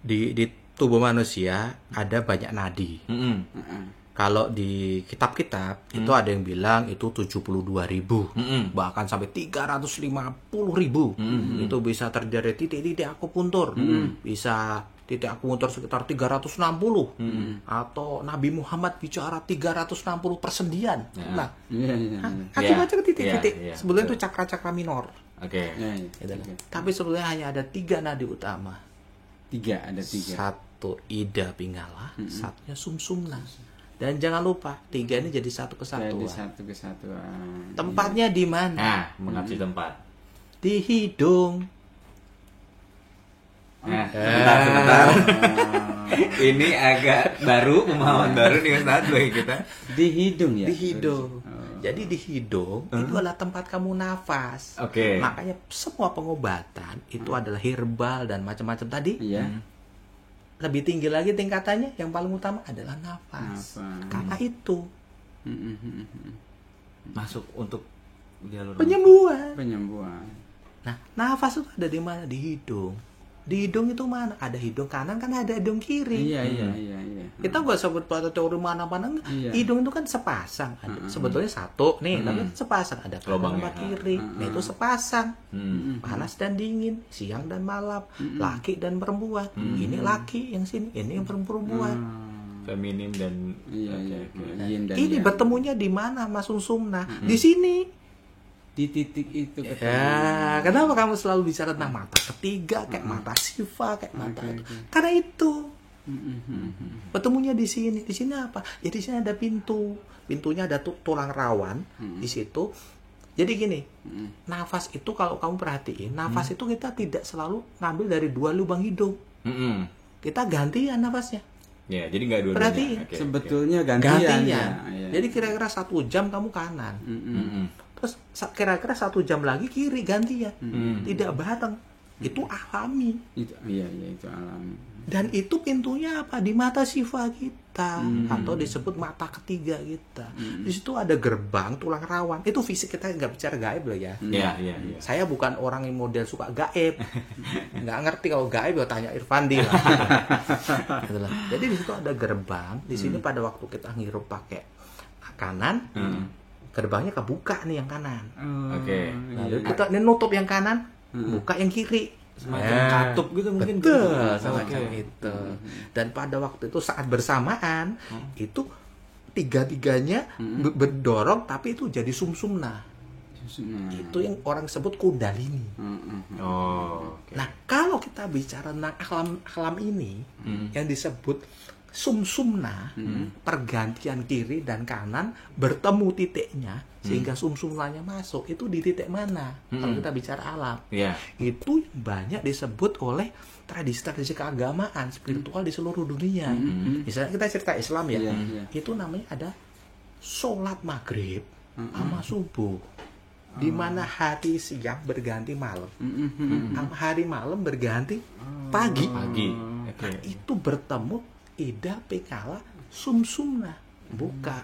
di tubuh manusia ada banyak nadi. Mm-mm. Kalau di kitab-kitab itu ada yang bilang itu 72.000, bahkan sampai 350.000. Itu bisa terjadi titik-titik akupuntur, bisa titik akupuntur sekitar 360, atau Nabi Muhammad bicara 360 persendian. Nah, Iya. kaki baca ke titik-titik. Iya, iya, Sebetulnya itu betul. cakra-cakra minor. Oke. Iya. Gitu. Tapi sebetulnya hanya ada 3 nadi utama. Ada tiga. Satu ida pingala, satunya sumsumna. Dan jangan lupa 3 ini jadi satu Jadi kesatuan. satu kesatuan. Tempatnya di mana? Nah, mengatasi tempat. Di hidung. Nah, sebentar. Ini agak baru, pemahaman baru nih Ustaz bagi kita. Di hidung ya. Di hidung. Jadi di hidung itu adalah tempat kamu nafas. Oke. Makanya semua pengobatan itu adalah herbal dan macam-macam tadi. Iya. Lebih tinggi lagi tingkatannya, yang paling utama adalah nafas. Nafas. Karena itu Masuk untuk jalur penyembuhan. Penyembuhan. Nah, nafas itu ada di mana? Di hidung. Di hidung itu mana? Ada hidung kanan, kan ada hidung kiri. Iya. Kita nggak sebut pada teori mana-mana enggak. Iya. Hidung itu kan sepasang. Ada. Sebetulnya satu nih, tapi sepasang. Ada kanan Lubangnya. sama kiri. Nah, itu sepasang. Panas dan dingin, siang dan malam, laki dan perempuan. Ini laki yang sini, ini yang perempuan. feminim dan Iya. Yin dan Ini yang. bertemunya di mana, Mas Sumsumna? Di sini. Di titik itu ketemu. Ya, kenapa kamu selalu bicara tentang mata ketiga, kayak mata Siva, kayak mata itu? Karena itu. Bertemunya di sini. Di sini apa? Ya di sini ada pintu. Pintunya ada tulang rawan di situ. Jadi gini, nafas itu kalau kamu perhatiin, nafas itu kita tidak selalu ngambil dari 2 lubang hidung. Kita gantian nafasnya. ya, jadi nggak dua-duanya. Perhatiin. Oke, Sebetulnya oke. gantian. Gantian. Ya, iya. Jadi kira-kira 1 jam kamu kanan. Terus kira-kira 1 jam lagi kiri gantian. Tidak bareng. Itu alami. Itu itu alami. Dan itu pintunya apa? Di mata Siva kita. Atau disebut mata ketiga kita. Di situ ada gerbang tulang rawan. Itu fisik, kita nggak bicara gaib loh ya. Iya. Saya bukan orang yang model suka gaib. Nggak ngerti kalau gaib, ya tanya Irfandi lah. Gitu lah. Jadi di situ ada gerbang. Di sini pada waktu kita ngirup pakai kanan, gerbangnya kebuka nih yang kanan. Oke. Lalu kita ini nutup yang kanan, buka yang kiri. Semacam katup gitu mungkin. Betul, Oke. semacam itu. Dan pada waktu itu saat bersamaan, itu tiga-tiganya berdorong, tapi itu jadi sumsumna. Itu yang orang sebut kundalini. Oh. Nah, kalau kita bicara tentang alam ini yang disebut sumsumna, pergantian kiri dan kanan bertemu titiknya sehingga sumsumnanya masuk, itu di titik mana? Kalau kita bicara alam. Iya. Itu banyak disebut oleh tradisi-tradisi keagamaan spiritual di seluruh dunia. Misalnya kita cerita Islam ya, itu namanya ada sholat maghrib sama subuh, di mana hari siang berganti malam, hari malam berganti pagi. Nah, itu bertemu ida pekala sumsumna, buka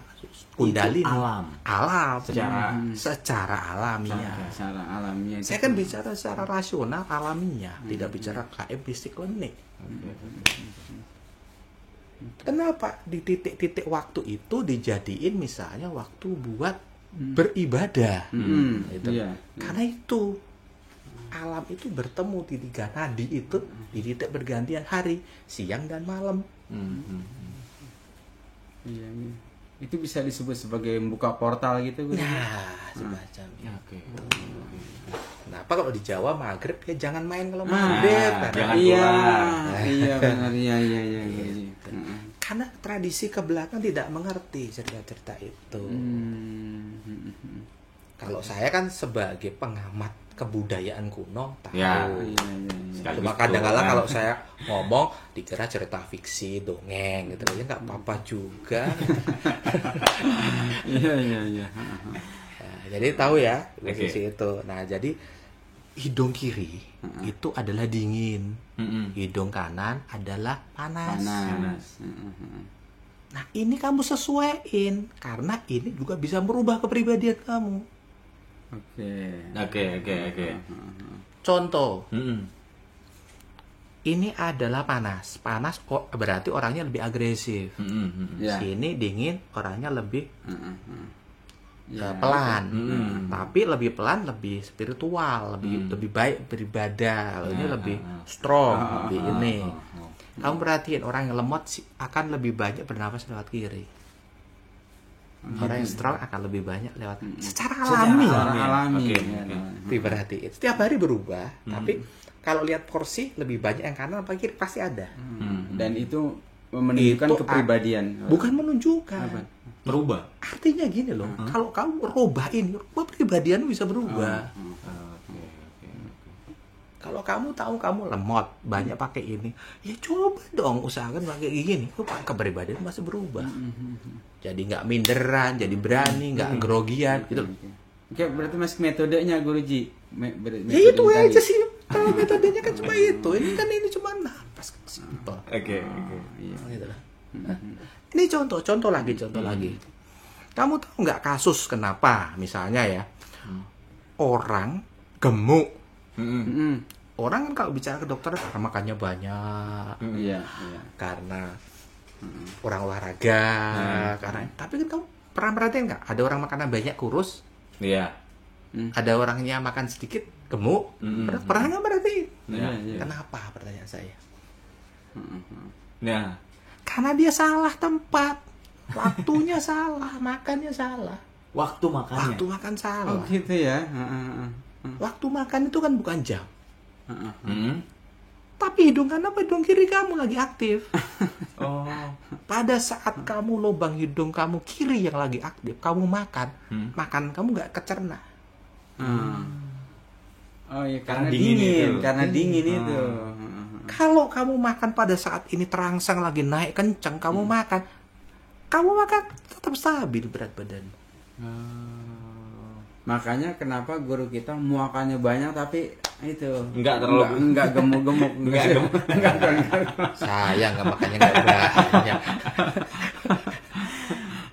kundalini, alam secara alamiah. Secara alamiah. Saya kan bicara secara rasional alamiah, tidak bicara KM fisik klinik. Kenapa di titik-titik waktu itu dijadiin misalnya waktu buat beribadah? Gitu. Iya. Karena itu alam itu bertemu di tiga nadi itu di titik bergantian hari, siang dan malam. Iya, iya. Itu bisa disebut sebagai membuka portal gitu, Guru? Nah, semacamnya. Oke. Kenapa kalau di Jawa maghrib ya jangan main kalau maghrib? Karena jangan Iya, pulang. iya benar, iya. karena tradisi ke belakang tidak mengerti cerita-cerita itu. Kalau saya kan sebagai pengamat kebudayaan kuno tahu. Ya. Iya. Cuma kadang-kala kalau saya ngomong dikira cerita fiksi, dongeng gitu ya, nggak apa-apa juga. Iya. Nah, jadi tahu ya Oke. posisi itu. Nah, jadi hidung kiri itu adalah dingin, hidung kanan adalah panas. Panas. Nah, ini kamu sesuaiin karena ini juga bisa merubah kepribadian kamu. Oke. Contoh, ini adalah panas. Panas berarti orangnya lebih agresif. Ya. Sini dingin, orangnya lebih pelan. Tapi lebih pelan, lebih spiritual, lebih baik beribadah. Ini lebih strong, lebih ini. Kamu perhatiin orang yang lemot akan lebih banyak bernapas lewat kiri. Orang yang strong akan lebih banyak lewat secara alami. Alami. Diperhatiin. Setiap hari berubah, tapi kalau lihat porsi lebih banyak yang kanan apa kiri pasti ada. Dan itu menunjukkan Itu kepribadian. Bukan menunjukkan. Berubah. Artinya gini loh, kalau kamu rubah ini, kepribadian bisa berubah. Kalau kamu tahu kamu lemot, banyak pakai ini, ya coba dong usahakan pakai gini, kepribadian masih berubah. Jadi nggak minderan, jadi berani, nggak grogian, gitu. Oke, berarti masih metodenya Guruji. Ya itu aja sih. Kalau metodenya kan cuma itu, ini cuma napas, simpel. Oke. Gitu lah. Nah, ini contoh lagi. Kamu tahu nggak kasus kenapa? Misalnya ya, orang gemuk. Orang kan kalau bicara ke dokter karena makannya banyak, Iya. karena orang olahraga, tapi kan kamu pernah perhatiin nggak? Ada orang makannya banyak kurus, Iya. ada orangnya makan sedikit gemuk. Pernah nggak perhatiin? Iya. Kenapa? Pertanyaan saya. Nah, Karena dia salah tempat, waktunya salah, makannya salah, waktu makannya. waktu makan Oh salah. gitu ya. Waktu makan itu kan bukan jam, Hmm. tapi hidung kanan apa hidung kiri kamu lagi aktif. Oh. Pada saat kamu lubang hidung kamu kiri yang lagi aktif, kamu makan, makan kamu nggak kecerna. Oh iya, karena dingin dingin, itu. karena dingin itu. Kalau kamu makan pada saat ini terangsang lagi naik kencang, kamu makan tetap stabil berat badan. Makanya kenapa guru kita muakannya banyak tapi itu Enggak terlalu- enggak gemuk-gemuk. Enggak. Sayang nggak makannya nggak banyak.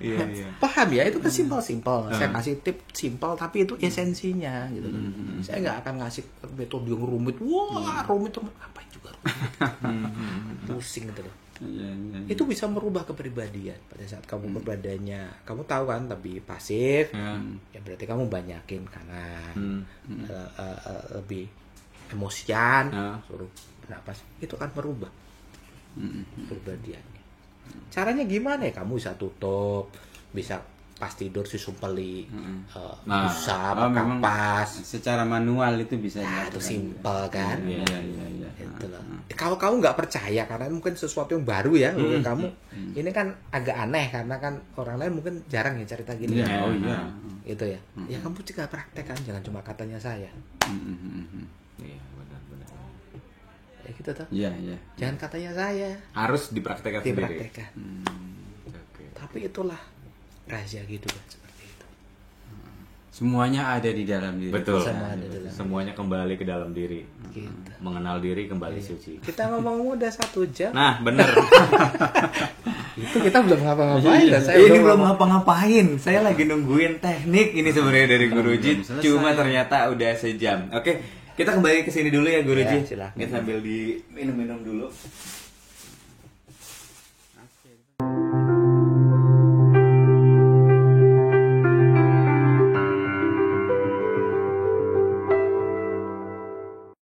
Iya. Paham ya, itu kan simpel. Saya kasih tip simpel tapi itu esensinya gitu. Saya nggak akan ngasih metode yang rumit. Wah, rumit ngapain juga rumit. Pusing gitu loh. Iya. Itu bisa merubah kepribadian pada saat kamu berbadannya. Kamu tahu kan lebih pasif, ya berarti kamu banyakin kanan, lebih emosian, suruh bernapas. Itu kan merubah kepribadiannya. Caranya gimana ya? Kamu bisa tutup, bisa pas tidur susumpeli, Nah, usap, memang kapas. secara manual itu bisa Nah, itu dilakukan. simple kan. Iya, iya, iya. Itu loh. Kalau kamu nggak percaya karena mungkin sesuatu yang baru ya bagi kamu, ini kan agak aneh karena kan orang lain mungkin jarang ya cerita gini. Iya, oh iya. Itu ya. Ya kamu juga praktekkan, jangan cuma katanya saya. Iya, benar-benar. Ya gitu toh. Iya, iya. Jangan katanya saya, Harus dipraktekkan sendiri. dipraktekkan. Oke. Tapi itulah rahasia kehidupan seperti itu. Semuanya ada di dalam diri. Betul. Semua ada dalam. Semuanya kembali ke dalam diri. Gitu. Mengenal diri kembali suci. Kita ngomong udah 1 jam. Nah, bener. Itu kita belum ngapa-ngapain. Iya, Saya Ini belum ngapa-ngapain. Saya lagi nungguin teknik ini sebenarnya dari Guruji. selesai. Cuma ternyata udah sejam. Oke, kita kembali ke sini dulu ya Guruji. Ya, silakan. Kita sambil di minum-minum dulu.